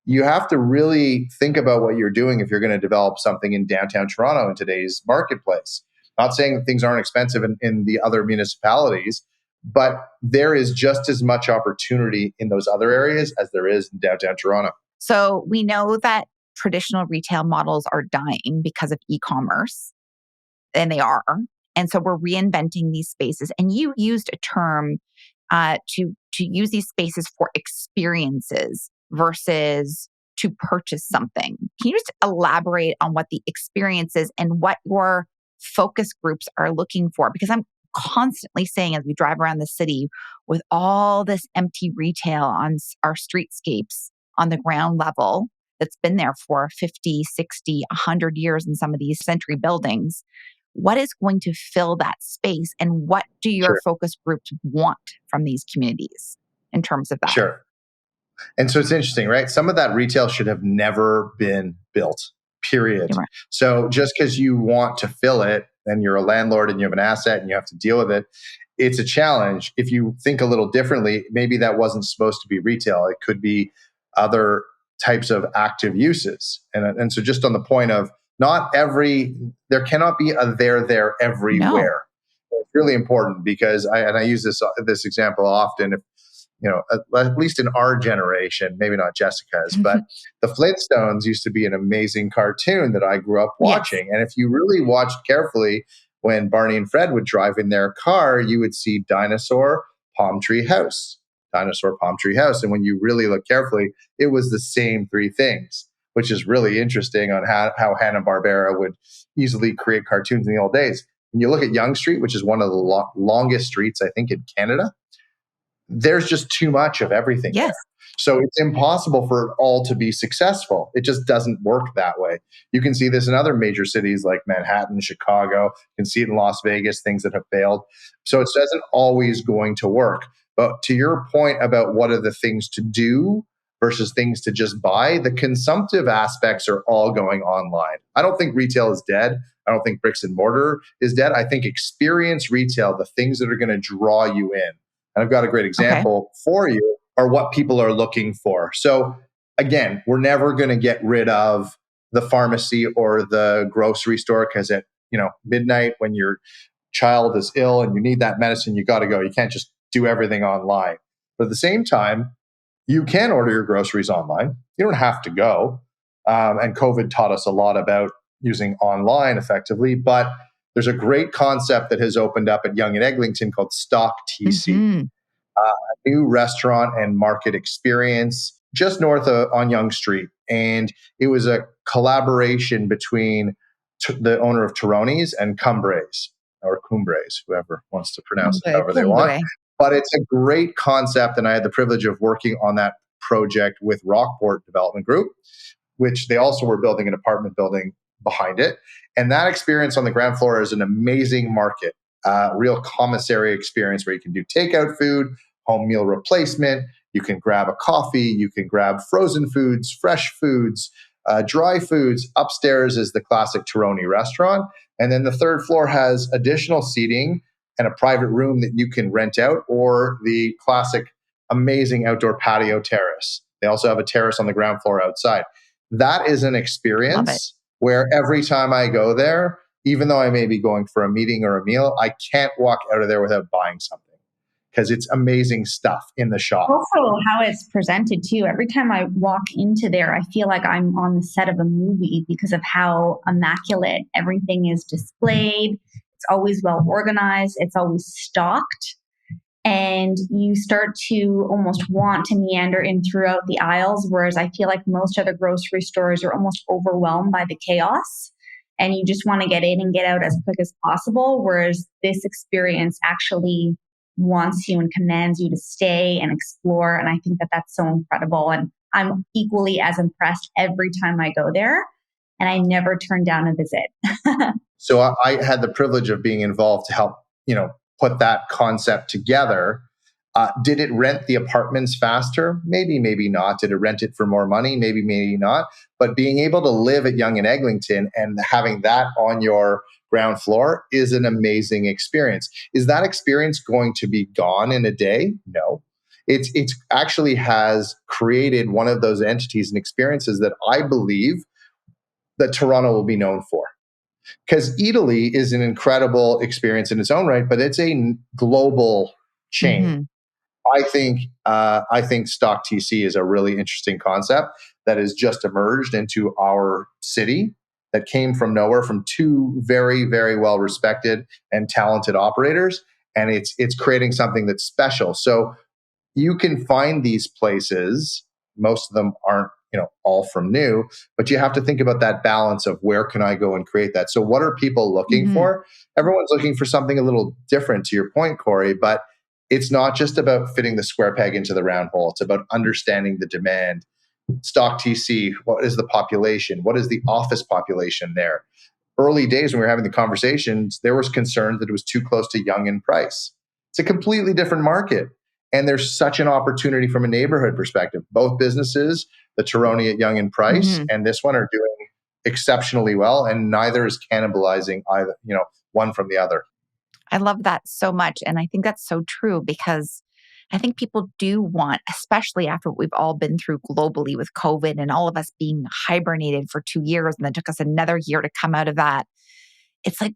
You have to really think about what you're doing if you're going to develop something in downtown Toronto in today's marketplace. Not saying that things aren't expensive in the other municipalities, but there is just as much opportunity in those other areas as there is in downtown Toronto. So we know that traditional retail models are dying because of e-commerce, and they are. And so we're reinventing these spaces. And you used a term to use these spaces for experiences versus to purchase something. Can you just elaborate on what the experience is and what your focus groups are looking for? Because I'm constantly saying, as we drive around the city with all this empty retail on our streetscapes on the ground level that's been there for 50, 60, 100 years in some of these century buildings, what is going to fill that space, and what do your focus groups want from these communities in terms of that? Sure. And so it's interesting, right? Some of that retail should have never been built, period. Right. So just because you want to fill it and you're a landlord and you have an asset and you have to deal with it, it's a challenge. If you think a little differently, maybe that wasn't supposed to be retail. It could be other types of active uses. And so just on the point of there cannot be a there everywhere. No. It's really important because I use this example often. If, at least in our generation, maybe not Jessica's, but the Flintstones used to be an amazing cartoon that I grew up watching. Yes. And if you really watched carefully, when Barney and Fred would drive in their car, you would see dinosaur, palm tree house, dinosaur, palm tree house. And when you really look carefully, it was the same three things, which is really interesting on how Hanna-Barbera would easily create cartoons in the old days. When you look at Yonge Street, which is one of the longest streets, I think, in Canada, there's just too much of everything there. So it's impossible for it all to be successful. It just doesn't work that way. You can see this in other major cities like Manhattan, Chicago. You can see it in Las Vegas, things that have failed. So it isn't always going to work. But to your point about what are the things to do versus things to just buy, the consumptive aspects are all going online. I don't think retail is dead. I don't think bricks and mortar is dead. I think experience retail, the things that are going to draw you in. And I've got a great example for you, are what people are looking for. So again, we're never going to get rid of the pharmacy or the grocery store, because at midnight when your child is ill and you need that medicine, you got to go. You can't just do everything online. But at the same time, you can order your groceries online. You don't have to go. And COVID taught us a lot about using online effectively. But there's a great concept that has opened up at Yonge and Eglinton called Stock TC, a new restaurant and market experience just north on Yonge Street. And it was a collaboration between the owner of Toroni's and Cumbres, or Cumbres, whoever wants to pronounce it however they want. But it's a great concept. And I had the privilege of working on that project with Rockport Development Group, which they also were building an apartment building behind it. And that experience on the ground floor is an amazing market, real commissary experience where you can do takeout food, home meal replacement. You can grab a coffee. You can grab frozen foods, fresh foods, dry foods. Upstairs is the classic Toroni restaurant. And then the third floor has additional seating and a private room that you can rent out, or the classic amazing outdoor patio terrace. They also have a terrace on the ground floor outside. That is an experience where every time I go there, even though I may be going for a meeting or a meal, I can't walk out of there without buying something, because it's amazing stuff in the shop. Also, how it's presented too. Every time I walk into there, I feel like I'm on the set of a movie because of how immaculate everything is displayed. It's always well organized. It's always stocked. and you start to almost want to meander in throughout the aisles, whereas I feel like most other grocery stores are almost overwhelmed by the chaos and you just want to get in and get out as quick as possible, whereas this experience actually wants you and commands you to stay and explore. And I think that that's so incredible. And I'm equally as impressed every time I go there, and I never turn down a visit. So I had the privilege of being involved to help, put that concept together. Did it rent the apartments faster? Maybe, maybe not. Did it rent it for more money? Maybe, maybe not. But being able to live at Yonge and Eglinton and having that on your ground floor is an amazing experience. Is that experience going to be gone in a day? No. It's actually has created one of those entities and experiences that I believe that Toronto will be known for. Because Italy is an incredible experience in its own right, but it's a global chain. Mm-hmm. I think Stock TC is a really interesting concept that has just emerged into our city that came from nowhere from two very, very well respected and talented operators, and it's creating something that's special. So you can find these places. Most of them aren't, all from new, but you have to think about that balance of where can I go and create that. So what are people looking Mm-hmm. for? Everyone's looking for something a little different, to your point, Kori, but it's not just about fitting the square peg into the round hole. It's about understanding the demand. Stock TC, what is the population? What is the office population there? Early days when we were having the conversations, there was concern that it was too close to Yonge in price. It's a completely different market. And there's such an opportunity from a neighborhood perspective. Both businesses, the Teroni at Yonge in price Mm-hmm. and this one, are doing exceptionally well, and neither is cannibalizing either, one from the other. I love that so much. And I think that's so true because I think people do want, especially after what we've all been through globally with COVID and all of us being hibernated for 2 years, and then took us another year to come out of that. It's like,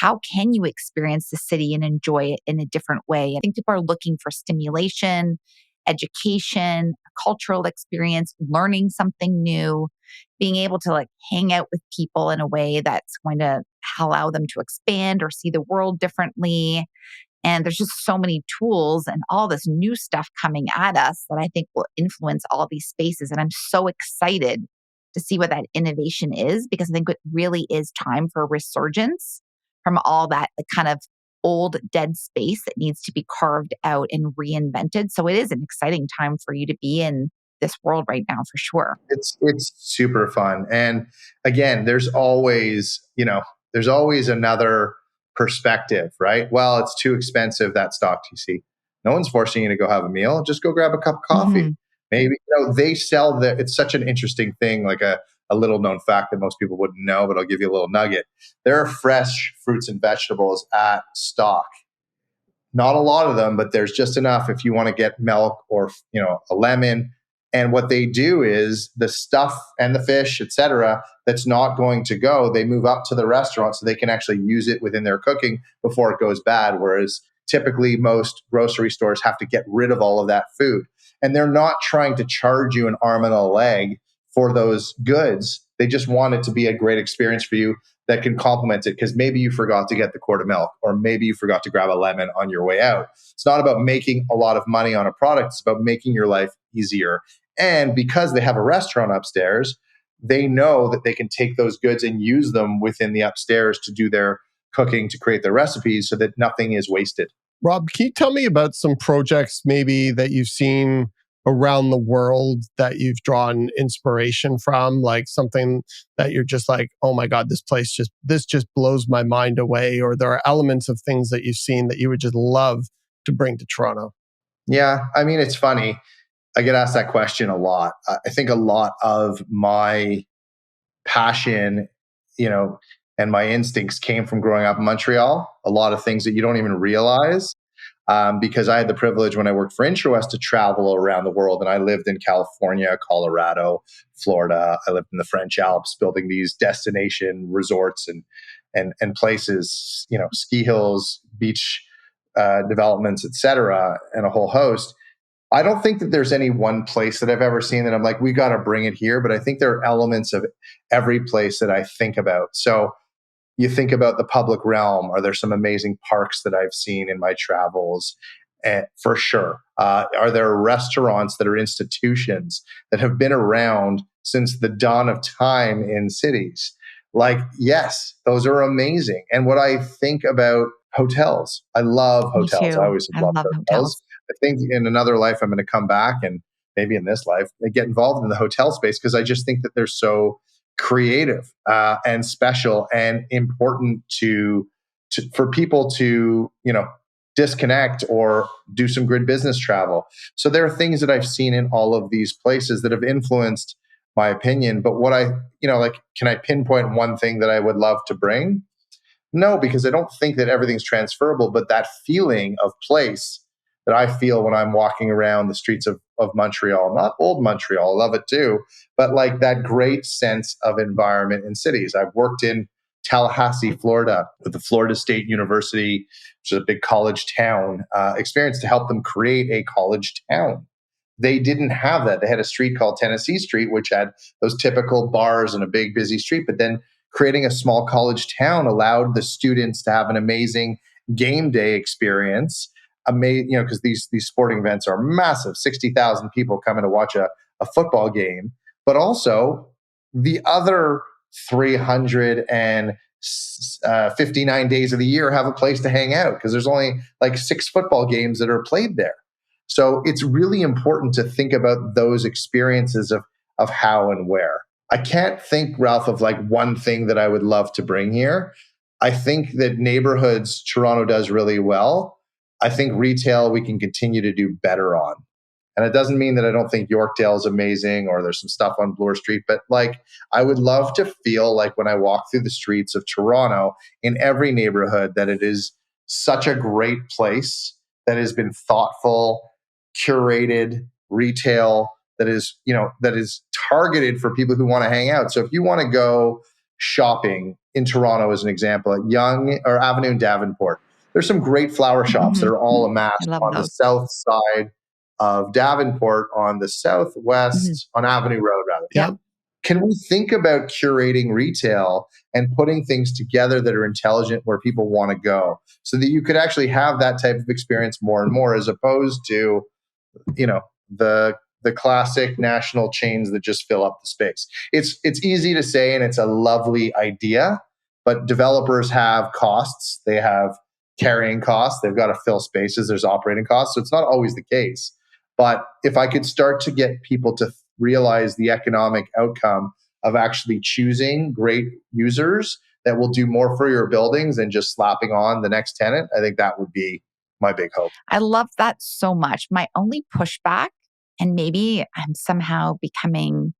how can you experience the city and enjoy it in a different way? I think people are looking for stimulation, education, a cultural experience, learning something new, being able to hang out with people in a way that's going to allow them to expand or see the world differently. And there's just so many tools and all this new stuff coming at us that I think will influence all these spaces. And I'm so excited to see what that innovation is, because I think it really is time for a resurgence from all that kind of old dead space that needs to be carved out and reinvented. So it is an exciting time for you to be in this world right now for sure. It's super fun. And again, there's always another perspective, right? Well, it's too expensive, that Stock TC. No one's forcing you to go have a meal. Just go grab a cup of coffee. Mm-hmm. Maybe, they sell it's such an interesting thing, like a little known fact that most people wouldn't know, but I'll give you a little nugget. There are fresh fruits and vegetables at Stock. Not a lot of them, but there's just enough if you want to get milk or, a lemon. And what they do is the stuff and the fish, etc., that's not going to go, they move up to the restaurant so they can actually use it within their cooking before it goes bad. Whereas typically most grocery stores have to get rid of all of that food. And they're not trying to charge you an arm and a leg for those goods. They just want it to be a great experience for you that can complement it, because maybe you forgot to get the quart of milk, or maybe you forgot to grab a lemon on your way out. It's not about making a lot of money on a product. It's about making your life easier. And because they have a restaurant upstairs, they know that they can take those goods and use them within the upstairs to do their cooking, to create their recipes so that nothing is wasted. Rob, can you tell me about some projects maybe that you've seen around the world that you've drawn inspiration from, like something that you're just like, oh my God, this just blows my mind away, or there are elements of things that you've seen that you would just love to bring to Toronto? Yeah, I mean, it's funny. I get asked that question a lot. I think a lot of my passion, and my instincts came from growing up in Montreal. A lot of things that you don't even realize. Because I had the privilege when I worked for IntraWest to travel around the world, and I lived in California, Colorado, Florida. I lived in the French Alps, building these destination resorts and places, ski hills, beach developments, etc., and a whole host. I don't think that there's any one place that I've ever seen that I'm like, we got to bring it here. But I think there are elements of every place that I think about. So you think about the public realm. Are there some amazing parks that I've seen in my travels? for sure. Are there restaurants that are institutions that have been around since the dawn of time in cities? Like, yes, those are amazing. And what I think about hotels, I love Me hotels. I too. always have I loved love hotels. hotels. I think in another life, I'm going to come back and maybe in this life, get involved in the hotel space because I just think that they're so creative and special and important for people to, disconnect or do some good business travel. So there are things that I've seen in all of these places that have influenced my opinion. But can I pinpoint one thing that I would love to bring? No, because I don't think that everything's transferable, but that feeling of place that I feel when I'm walking around the streets of Montreal, not old Montreal, love it too, but like that great sense of environment in cities. I've worked in Tallahassee, Florida, with the Florida State University, which is a big college town, experience to help them create a college town. They didn't have that. They had a street called Tennessee Street, which had those typical bars and a big busy street, but then creating a small college town allowed the students to have an amazing game day experience. Because these sporting events are massive, 60,000 people coming to watch a football game, but also the other 359 days of the year have a place to hang out because there's only like 6 football games that are played there. So it's really important to think about those experiences of how and where. I can't think, Ralph, of like one thing that I would love to bring here. I think that neighborhoods, Toronto does really well. I think retail, we can continue to do better on. And it doesn't mean that I don't think Yorkdale is amazing or there's some stuff on Bloor Street, but like I would love to feel like when I walk through the streets of Toronto in every neighborhood that it is such a great place that has been thoughtful, curated retail that is targeted for people who want to hang out. So if you want to go shopping in Toronto, as an example, at Yonge or Avenue and Davenport, there's some great flower shops that are all amassed on the south side of Davenport, on the southwest, on Avenue Road, rather. Yeah. Can we think about curating retail and putting things together that are intelligent where people want to go so that you could actually have that type of experience more and more, as opposed to, the classic national chains that just fill up the space. It's easy to say and it's a lovely idea, but developers have costs. They have carrying costs. They've got to fill spaces. There's operating costs. So it's not always the case. But if I could start to get people to realize the economic outcome of actually choosing great users that will do more for your buildings than just slapping on the next tenant, I think that would be my big hope. I love that so much. My only pushback, and maybe I'm somehow becoming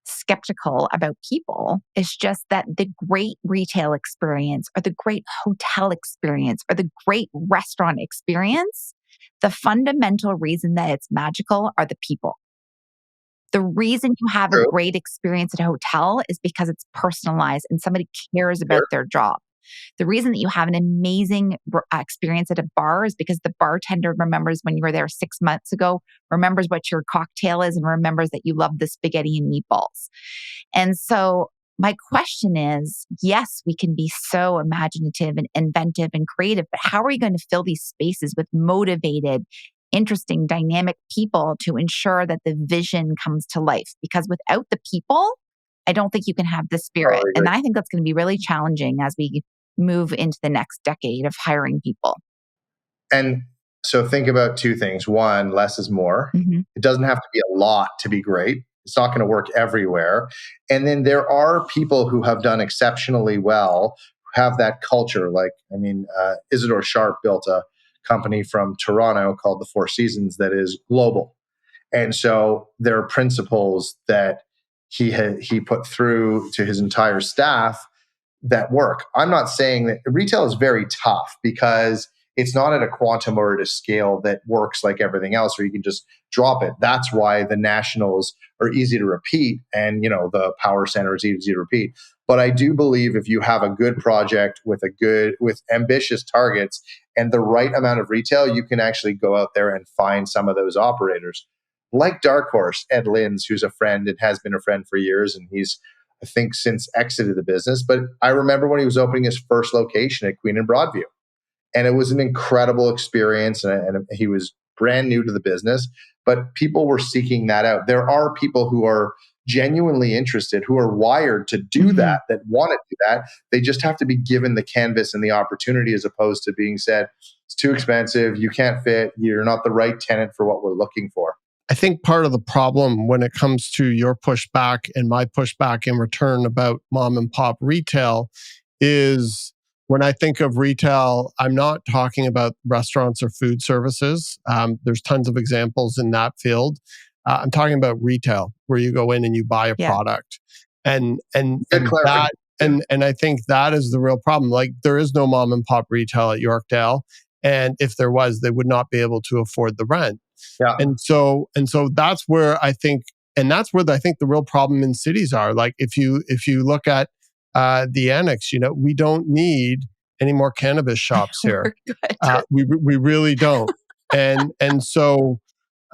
skeptical about people, is just that the great retail experience or the great hotel experience or the great restaurant experience, the fundamental reason that it's magical are the people. The reason you have a great experience at a hotel is because it's personalized and somebody cares about their job. The reason that you have an amazing experience at a bar is because the bartender remembers when you were there 6 months ago, remembers what your cocktail is, and remembers that you love the spaghetti and meatballs. And so my question is, yes, we can be so imaginative and inventive and creative, but how are we going to fill these spaces with motivated, interesting, dynamic people to ensure that the vision comes to life? Because without the people, I don't think you can have the spirit. And I think that's going to be really challenging as we move into the next decade of hiring people. And so think about 2 things. One, less is more. Mm-hmm. It doesn't have to be a lot to be great. It's not going to work everywhere. And then there are people who have done exceptionally well, who have that culture. Isidore Sharp built a company from Toronto called the Four Seasons that is global. And so there are principles that he put through to his entire staff that work. I'm not saying that retail is very tough because it's not at a quantum or at a scale that works like everything else, where you can just drop it. That's why the nationals are easy to repeat and, the power center is easy to repeat. But I do believe if you have a good project with ambitious targets and the right amount of retail, you can actually go out there and find some of those operators. Like Dark Horse, Ed Linz, who's a friend and has been a friend for years, and he's, I think, since exited the business. But I remember when he was opening his first location at Queen and Broadview. And it was an incredible experience. And he was brand new to the business, but people were seeking that out. There are people who are genuinely interested, who are wired to do that want to do that. They just have to be given the canvas and the opportunity, as opposed to being said, it's too expensive, you can't fit, you're not the right tenant for what we're looking for. I think part of the problem when it comes to your pushback and my pushback in return about mom and pop retail is, when I think of retail, I'm not talking about restaurants or food services. There's tons of examples in that field. I'm talking about retail, where you go in and you buy a product, and that and I think that is the real problem. Like, there is no mom and pop retail at Yorkdale, and if there was, they would not be able to afford the rent. Yeah. And so that's where I think, the real problem in cities are. Like, if you look at the annex, we don't need any more cannabis shops here. We really don't. And so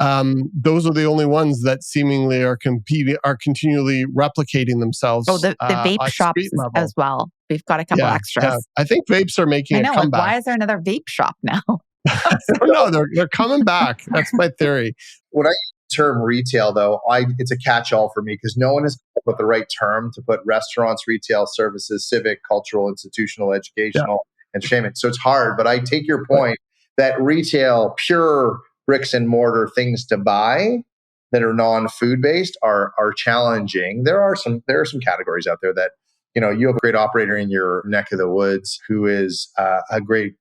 those are the only ones that seemingly are continually replicating themselves. The vape shops as well. We've got a couple extras. Yeah. I think vapes are making a comeback. Why is there another vape shop now? I don't know. They're coming back. That's my theory. When I use the term retail, though, it's a catch-all for me, because no one has come up with the right term to put restaurants, retail, services, civic, cultural, institutional, educational, entertainment. So it's hard. But I take your point that retail, pure bricks and mortar things to buy that are non-food based are challenging. There are some categories out there that, you have a great operator in your neck of the woods who is a great.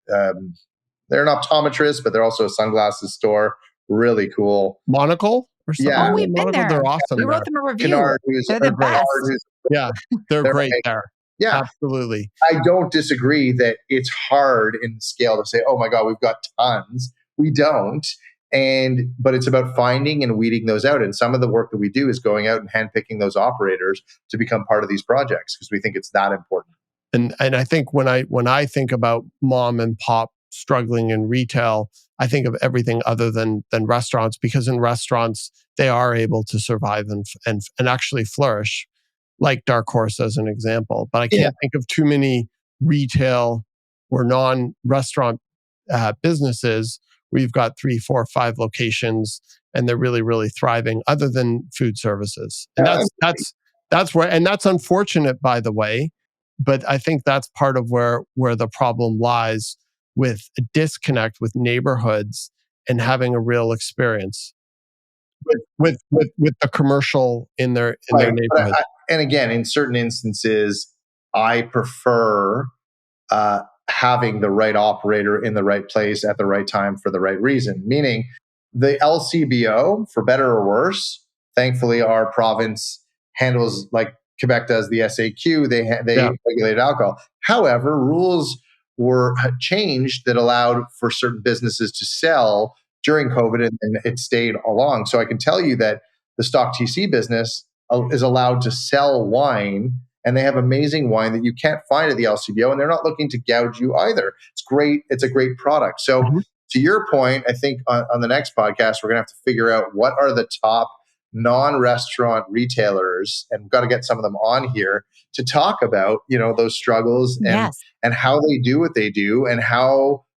They're an optometrist, but they're also a sunglasses store. Really cool. Monocle or something? Yeah. Oh, we've been there. They're awesome. We wrote them a review. They're the best. Yeah, they're great there. Yeah, absolutely. I don't disagree that it's hard in the scale to say, oh my God, we've got tons. We don't. But it's about finding and weeding those out. And some of the work that we do is going out and handpicking those operators to become part of these projects, because we think it's that important. And I think when I think about mom and pop struggling in retail, I think of everything other than restaurants, because in restaurants they are able to survive and actually flourish, like Dark Horse as an example. But I can't think of too many retail or non-restaurant businesses where you've got 3, 4, 5 locations and they're really, really thriving, other than food services. And that's where, and that's unfortunate, by the way. But I think that's part of where the problem lies, with a disconnect with neighborhoods and having a real experience with the commercial in their neighborhood. And again, in certain instances, I prefer having the right operator in the right place at the right time for the right reason. Meaning, the LCBO, for better or worse, thankfully our province handles, like Quebec does the SAQ. They regulated alcohol. However, rules were changed that allowed for certain businesses to sell during COVID, and it stayed along. So I can tell you that the Stock TC business is allowed to sell wine, and they have amazing wine that you can't find at the LCBO, and they're not looking to gouge you either. It's great. It's a great product. So to your point, I think on the next podcast, we're going to have to figure out what are the top non-restaurant retailers, and we've got to get some of them on here to talk about, those struggles and how they do what they do, and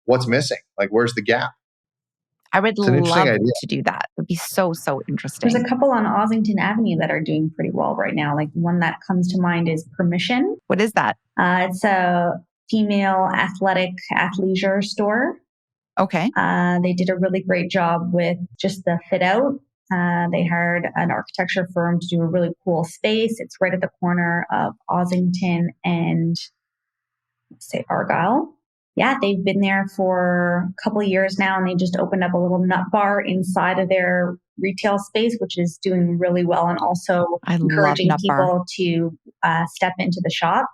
what's missing. Like, where's the gap? I would love to do that. It would be so interesting. There's a couple on Ossington Avenue that are doing pretty well right now. Like, one that comes to mind is Permission. What is that? It's a female athleisure store. Okay. They did a really great job with just the fit out. They hired an architecture firm to do a really cool space. It's right at the corner of Ossington and, Argyle. Yeah, they've been there for a couple of years now, and they just opened up a little nut bar inside of their retail space, which is doing really well, and also encouraging people to step into the shop.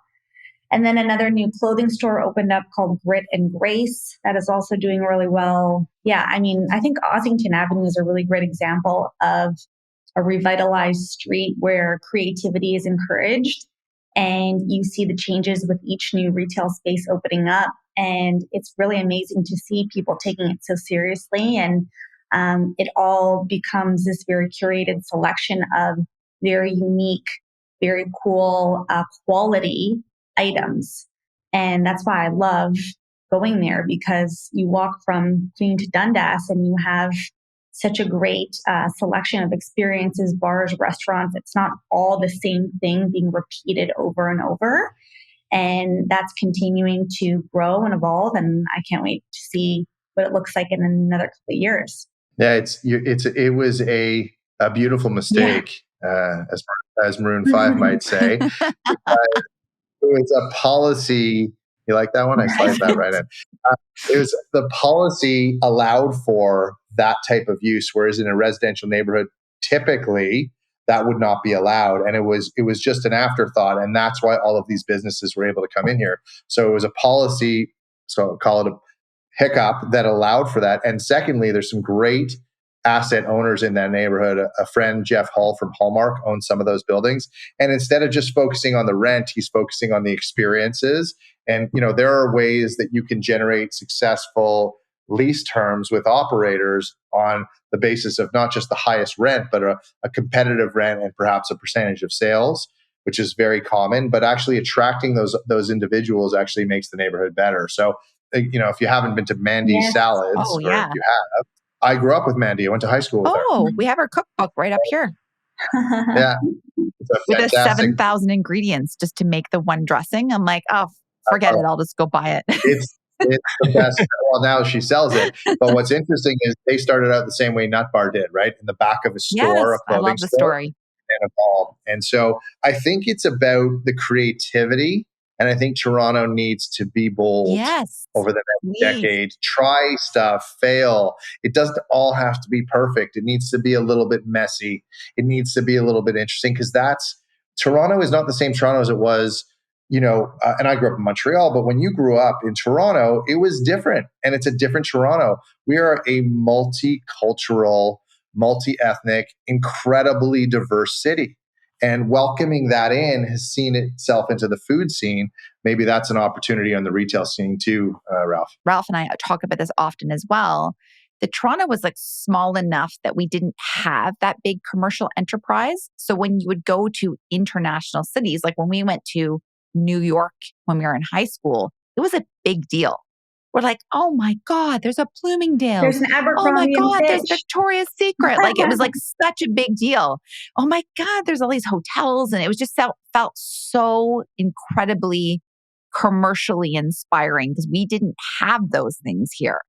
And then another new clothing store opened up called Grit and Grace that is also doing really well. Yeah, I think Ossington Avenue is a really great example of a revitalized street where creativity is encouraged, and you see the changes with each new retail space opening up. And it's really amazing to see people taking it so seriously. And it all becomes this very curated selection of very unique, very cool quality items. And that's why I love going there, because you walk from Queen to Dundas and you have such a great selection of experiences, bars, restaurants. It's not all the same thing being repeated over and over. And that's continuing to grow and evolve. And I can't wait to see what it looks like in another couple of years. Yeah, it was a beautiful mistake, as Maroon 5 might say. It was a policy. You like that one? I slide that right in. It was the policy allowed for that type of use, whereas in a residential neighborhood, typically that would not be allowed, and it was just an afterthought, and that's why all of these businesses were able to come in here. So it was a policy, so call it a hiccup, that allowed for that. And secondly, there's some great asset owners in that neighborhood. A friend, Jeff Hull from Hallmark, owns some of those buildings. And instead of just focusing on the rent, he's focusing on the experiences. And, there are ways that you can generate successful lease terms with operators on the basis of not just the highest rent, but a competitive rent and perhaps a percentage of sales, which is very common. But actually attracting those individuals actually makes the neighborhood better. So, if you haven't been to Mandy's Salads, or if you have, I grew up with Mandy. I went to high school with her. Oh, we have her cookbook right up here. Yeah. With the 7,000 ingredients just to make the one dressing. I'm like, oh, forget it. I'll just go buy it. It's the best. Well, now she sells it. But what's interesting is they started out the same way Nut Bar did, right? In the back of a store, a clothing I love the store, story. And evolved. And so I think it's about the creativity. And I think Toronto needs to be bold over the next decade. Try stuff, fail. It doesn't all have to be perfect. It needs to be a little bit messy. It needs to be a little bit interesting, because Toronto is not the same Toronto as it was, and I grew up in Montreal, but when you grew up in Toronto, it was different, and it's a different Toronto. We are a multicultural, multi-ethnic, incredibly diverse city. And welcoming that in has seen itself into the food scene. Maybe that's an opportunity on the retail scene too, Ralph. Ralph and I talk about this often as well. The Toronto was small enough that we didn't have that big commercial enterprise. So when you would go to international cities, like when we went to New York when we were in high school, it was a big deal. We're like, oh my God, there's a Bloomingdale's. There's an Abercrombie. Oh my God, there's Victoria's Secret. It was such a big deal. Oh my God, there's all these hotels. And it was just felt so incredibly commercially inspiring, because we didn't have those things here.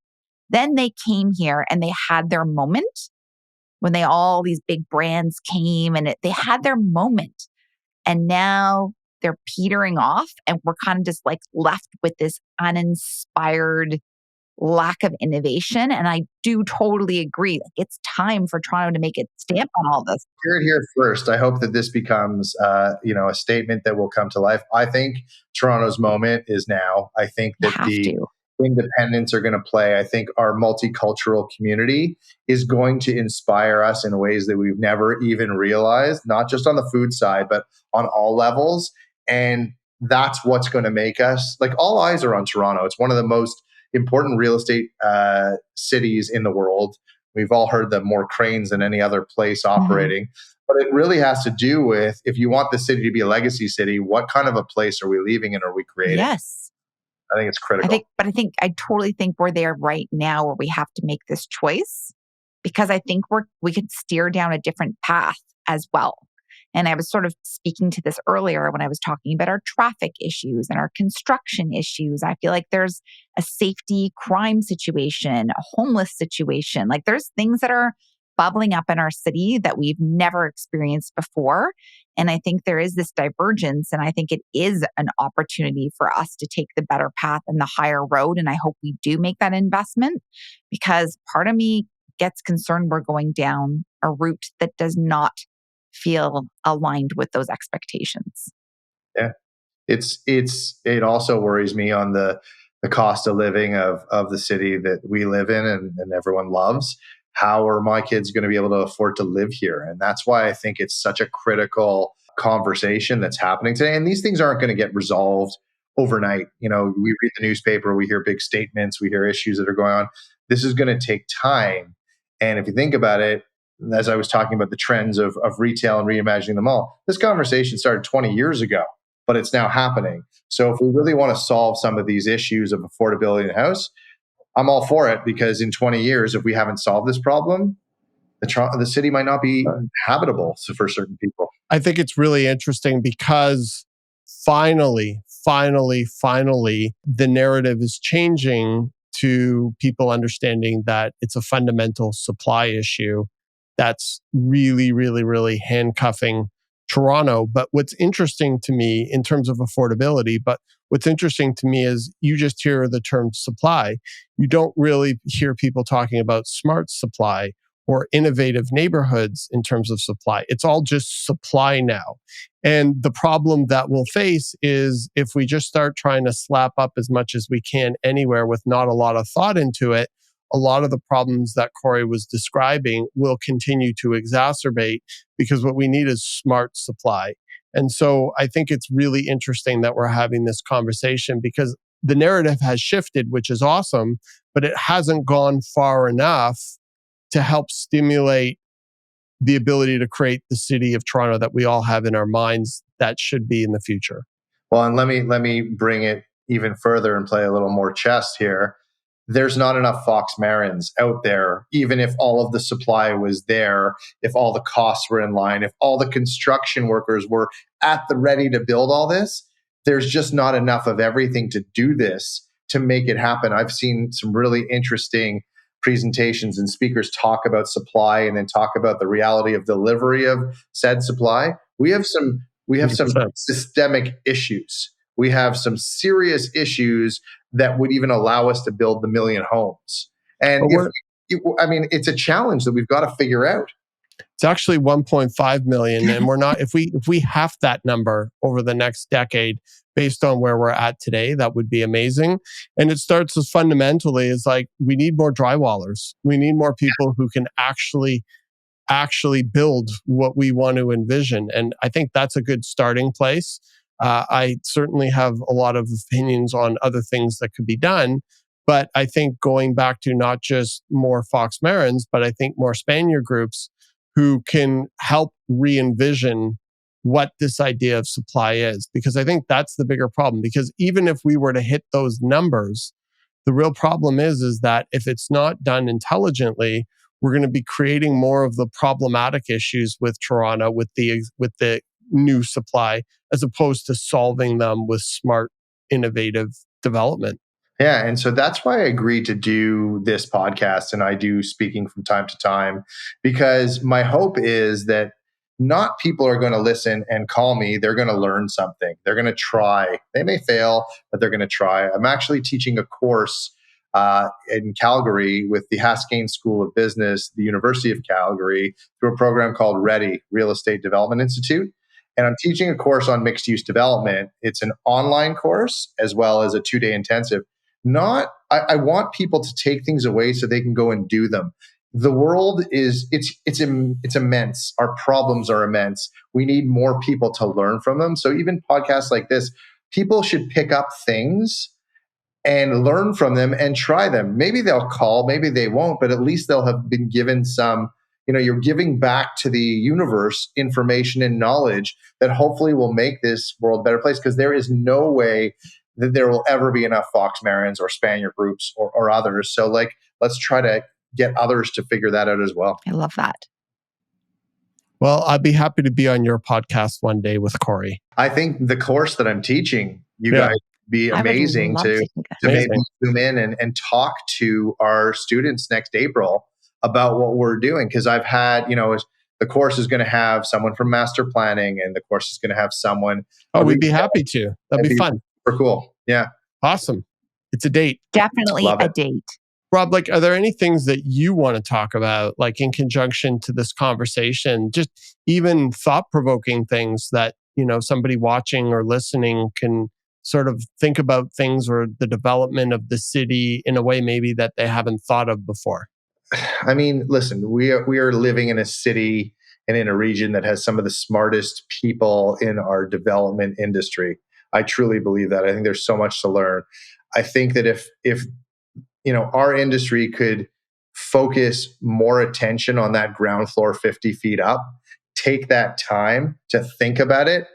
Then they came here and they had their moment when all these big brands came, and they had their moment. And now they're petering off, and we're kind of just left with this uninspired lack of innovation. And I do totally agree. It's time for Toronto to make its stamp on all this. Hear it here first. I hope that this becomes, a statement that will come to life. I think Toronto's moment is now. I think that independents are going to play. I think our multicultural community is going to inspire us in ways that we've never even realized, not just on the food side, but on all levels. And that's what's going to make us, all eyes are on Toronto. It's one of the most important real estate cities in the world. We've all heard that more cranes than any other place operating. Mm-hmm. But it really has to do with, if you want the city to be a legacy city, what kind of a place are we leaving and are we creating? Yes. I think it's critical. I totally think we're there right now where we have to make this choice, because I think we could steer down a different path as well. And I was sort of speaking to this earlier when I was talking about our traffic issues and our construction issues. I feel like there's a safety crime situation, a homeless situation. There's things that are bubbling up in our city that we've never experienced before. And I think there is this divergence. And I think it is an opportunity for us to take the better path and the higher road. And I hope we do make that investment, because part of me gets concerned we're going down a route that does not feel aligned with those expectations. Yeah. It also worries me on the cost of living of the city that we live in and everyone loves. How are my kids going to be able to afford to live here? And that's why I think it's such a critical conversation that's happening today. And these things aren't going to get resolved overnight. We read the newspaper, we hear big statements, we hear issues that are going on. This is going to take time. And if you think about it, as I was talking about the trends of retail and reimagining the mall, this conversation started 20 years ago. but it's now happening. So if we really want to solve some of these issues of affordability in the house, I'm all for it, because in 20 years, if we haven't solved this problem, the city might not be habitable for certain people. I think it's really interesting because finally, the narrative is changing to people understanding that it's a fundamental supply issue that's really handcuffing Toronto. But what's interesting to me in terms of affordability, what's interesting to me is you just hear the term supply. You don't really hear people talking about smart supply or innovative neighborhoods in terms of supply. It's all just supply now. And the problem that we'll face is if we just start trying to slap up as much as we can anywhere with not a lot of thought into it, a lot of the problems that Kori was describing will continue to exacerbate, because what we need is smart supply. And so I think it's really interesting that we're having this conversation, because the narrative has shifted, which is awesome, but it hasn't gone far enough to help stimulate the ability to create the city of Toronto that we all have in our minds that should be in the future. Well, and let me bring it even further and play a little more chess here. There's not enough Fox Marins out there, even if all of the supply was there, if all the costs were in line, if all the construction workers were at the ready to build all this. There's just not enough of everything to do this, to make it happen. I've seen some really interesting presentations and speakers talk about supply and then talk about the reality of delivery of said supply. We have some 100%. systemic issues. We have some serious issues that would even allow us to build the 1 million homes. And it's a challenge that we've got to figure out. It's actually 1.5 million. And we're not, if we half that number over the next decade, based on where we're at today, that would be amazing. And it starts as fundamentally as like, we need more drywallers. We need more people who can actually build what we want to envision. And I think that's a good starting place. I certainly have a lot of opinions on other things that could be done. But I think going back to not just more Fox Marins, but I think more Spanier groups who can help re-envision what this idea of supply is. Because I think that's the bigger problem. Because even if we were to hit those numbers, the real problem is that if it's not done intelligently, we're going to be creating more of the problematic issues with Toronto, with the new supply, as opposed to solving them with smart, innovative development. Yeah. And so that's why I agreed to do this podcast, and I do speaking from time to time, because my hope is that not people are going to listen and call me. They're going to learn something. They're going to try. They may fail, but they're going to try. I'm actually teaching a course in Calgary with the Haskayne School of Business, the University of Calgary, through a program called REDI, Real Estate Development Institute. And I'm teaching a course on mixed use development. It's an online course as well as a 2-day intensive. I want people to take things away so they can go and do them. The world it's immense. Our problems are immense. We need more people to learn from them. So even podcasts like this, people should pick up things and learn from them and try them. Maybe they'll call, maybe they won't, but at least they'll have been given some, you're giving back to the universe information and knowledge that hopefully will make this world a better place, because there is no way that there will ever be enough Fox Marins or Spanier groups or others. So let's try to get others to figure that out as well. I love that. Well, I'd be happy to be on your podcast one day with Kori. I think the course that I'm teaching, guys be amazing to maybe zoom in and talk to our students next April about what we're doing. Because I've had, the course is going to have someone from master planning, and the course is going to have someone. Oh, we'd be happy to. That'd be fun. Super cool. Yeah. Awesome. It's a date. Definitely a date. Rob, are there any things that you want to talk about, in conjunction to this conversation? Just even thought-provoking things that, somebody watching or listening can sort of think about things, or the development of the city in a way maybe that they haven't thought of before? I mean, listen, we are living in a city and in a region that has some of the smartest people in our development industry. I truly believe that. I think there's so much to learn. I think that if our industry could focus more attention on that ground floor 50 feet up, take that time to think about it,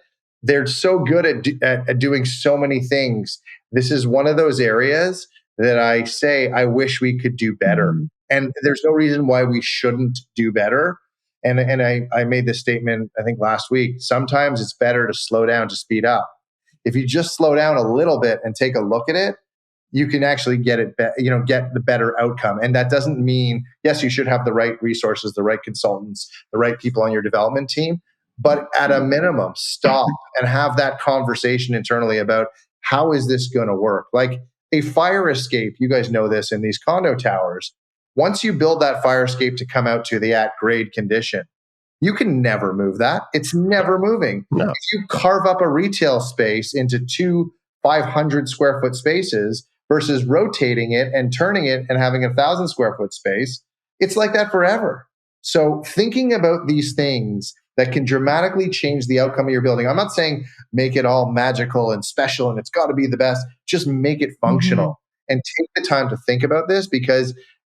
they're so good at doing so many things. This is one of those areas that I say, I wish we could do better. Mhm. And there's no reason why we shouldn't do better. And I made this statement, I think last week. Sometimes it's better to slow down to speed up. If you just slow down a little bit and take a look at it, you can actually get get the better outcome. And that doesn't mean, yes, you should have the right resources, the right consultants, the right people on your development team. But at a minimum, stop and have that conversation internally about how is this going to work? Like a fire escape, you guys know this in these condo towers. Once you build that fire escape to come out to the at grade condition, you can never move that. It's never moving. No. If you carve up a retail space into two 500 square foot spaces versus rotating it and turning it and having 1,000 square foot space, it's like that forever. So thinking about these things that can dramatically change the outcome of your building. I'm not saying make it all magical and special and it's got to be the best. Just make it functional and take the time to think about this, because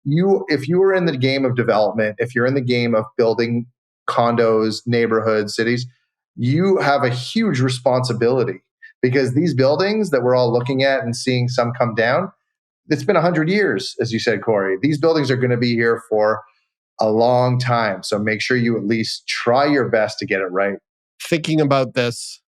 if you are in the game of development, if you're in the game of building condos, neighborhoods, cities, you have a huge responsibility, because these buildings that we're all looking at and seeing some come down, it's been 100 years, as you said, Kori. These buildings are going to be here for a long time. So make sure you at least try your best to get it right. Thinking about this,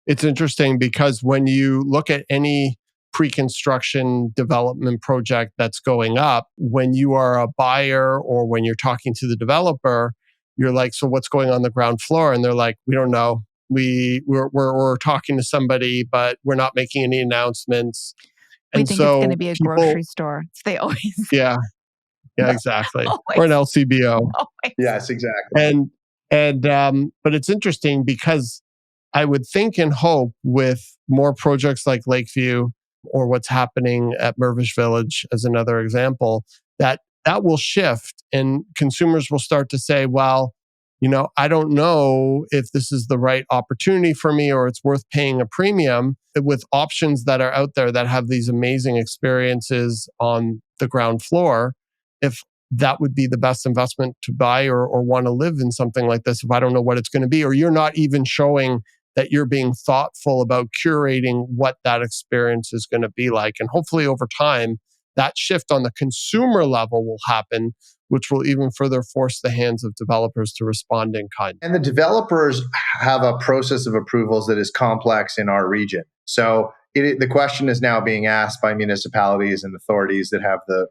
it's interesting because when you look at any pre-construction development project that's going up, when you are a buyer or when you're talking to the developer, you're like, so what's going on the ground floor? And they're like, we don't know. We're talking to somebody, but we're not making any announcements. We And think so it's going to be a grocery store. They always yeah, exactly. always, Or an LCBO. always. Yes, exactly. But it's interesting because I would think and hope with more projects like Lakeview or what's happening at Mirvish Village as another example, that will shift and consumers will start to say, well, I don't know if this is the right opportunity for me or it's worth paying a premium with options that are out there that have these amazing experiences on the ground floor. If that would be the best investment to buy or want to live in something like this, if I don't know what it's going to be, or you're not even showing that you're being thoughtful about curating what that experience is going to be like. And hopefully over time, that shift on the consumer level will happen, which will even further force the hands of developers to respond in kind. And the developers have a process of approvals that is complex in our region. So the question is now being asked by municipalities and authorities that have the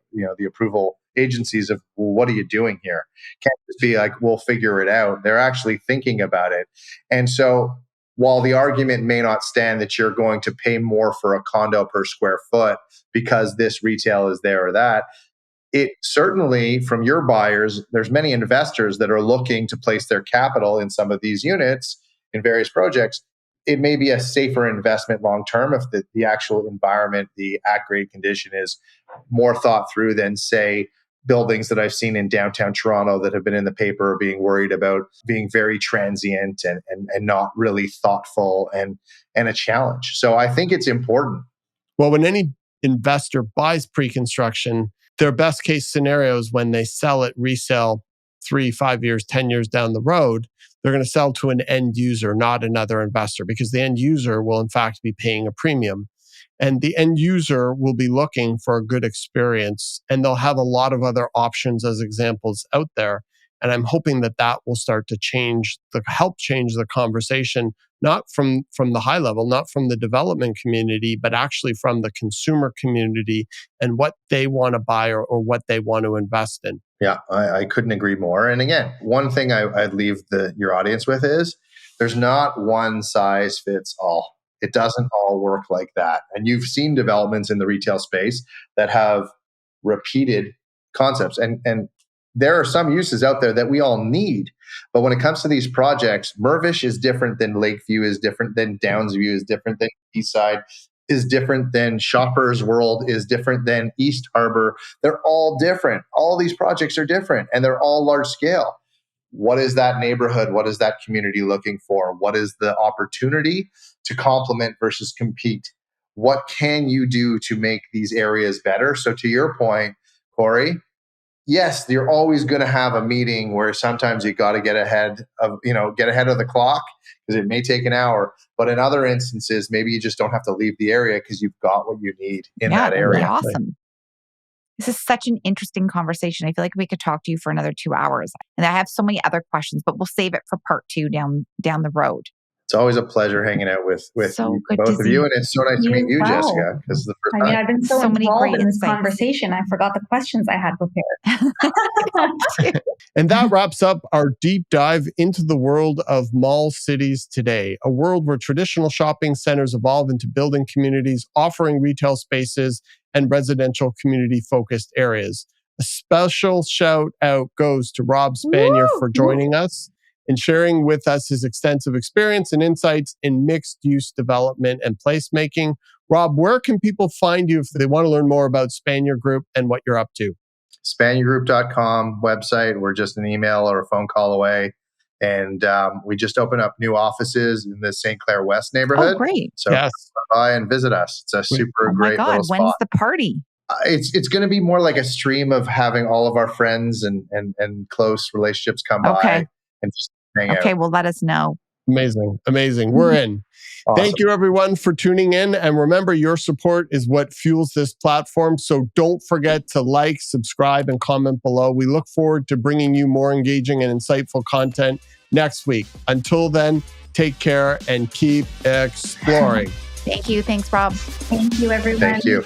approval agencies of, well, what are you doing here? Can't just be like, we'll figure it out. They're actually thinking about it. And so while the argument may not stand that you're going to pay more for a condo per square foot because this retail is there or that, it certainly, from your buyers, there's many investors that are looking to place their capital in some of these units in various projects. It may be a safer investment long term if the actual environment, the at grade condition is more thought through than, say, buildings that I've seen in downtown Toronto that have been in the paper being worried about being very transient and not really thoughtful and a challenge. So I think it's important. Well, when any investor buys pre-construction, their best case scenarios when they sell it, resell 3, 5 years, 10 years down the road, they're going to sell to an end user, not another investor, because the end user will in fact be paying a premium. And the end user will be looking for a good experience, and they'll have a lot of other options as examples out there. And I'm hoping that will start to help change the conversation, not from the high level, not from the development community, but actually from the consumer community and what they want to buy or what they want to invest in. Yeah, I couldn't agree more. And again, one thing I'd leave your audience with is there's not one size fits all. It doesn't all work like that. And you've seen developments in the retail space that have repeated concepts. And there are some uses out there that we all need. But when it comes to these projects, Mirvish is different than Lakeview, is different than Downsview, is different than Eastside, is different than Shoppers World, is different than East Harbor. They're all different. All these projects are different and they're all large scale. What is that neighborhood? What is that community looking for? What is the opportunity to complement versus compete? What can you do to make these areas better? So to your point, Kori, yes, you're always going to have a meeting where sometimes you got to get ahead of the clock because it may take an hour. But in other instances, maybe you just don't have to leave the area because you've got what you need in that area. Yeah, awesome. This is such an interesting conversation. I feel like we could talk to you for another 2 hours. And I have so many other questions, but we'll save it for part 2 down the road. It's always a pleasure hanging out with so both of you. And it's so nice to meet you, Jessica. Because the first time. I've been so involved in this conversation. I forgot the questions I had prepared. And that wraps up our deep dive into the world of mall cities today, a world where traditional shopping centers evolve into building communities, offering retail spaces and residential community-focused areas. A special shout out goes to Rob Spanier for joining us and sharing with us his extensive experience and insights in mixed-use development and placemaking. Rob, where can people find you if they want to learn more about Spanier Group and what you're up to? SpanierGroup.com website. We're just an email or a phone call away. And we just opened up new offices in the St. Clair West neighborhood. Oh, great. So come by and visit us. It's a super great little spot. When's the party? It's going to be more like a stream of having all of our friends and close relationships come by and just hang out. Okay, well, let us know. Amazing. We're in. Awesome. Thank you, everyone, for tuning in. And remember, your support is what fuels this platform. So don't forget to like, subscribe, and comment below. We look forward to bringing you more engaging and insightful content next week. Until then, take care and keep exploring. Thank you. Thanks, Rob. Thank you, everyone. Thank you.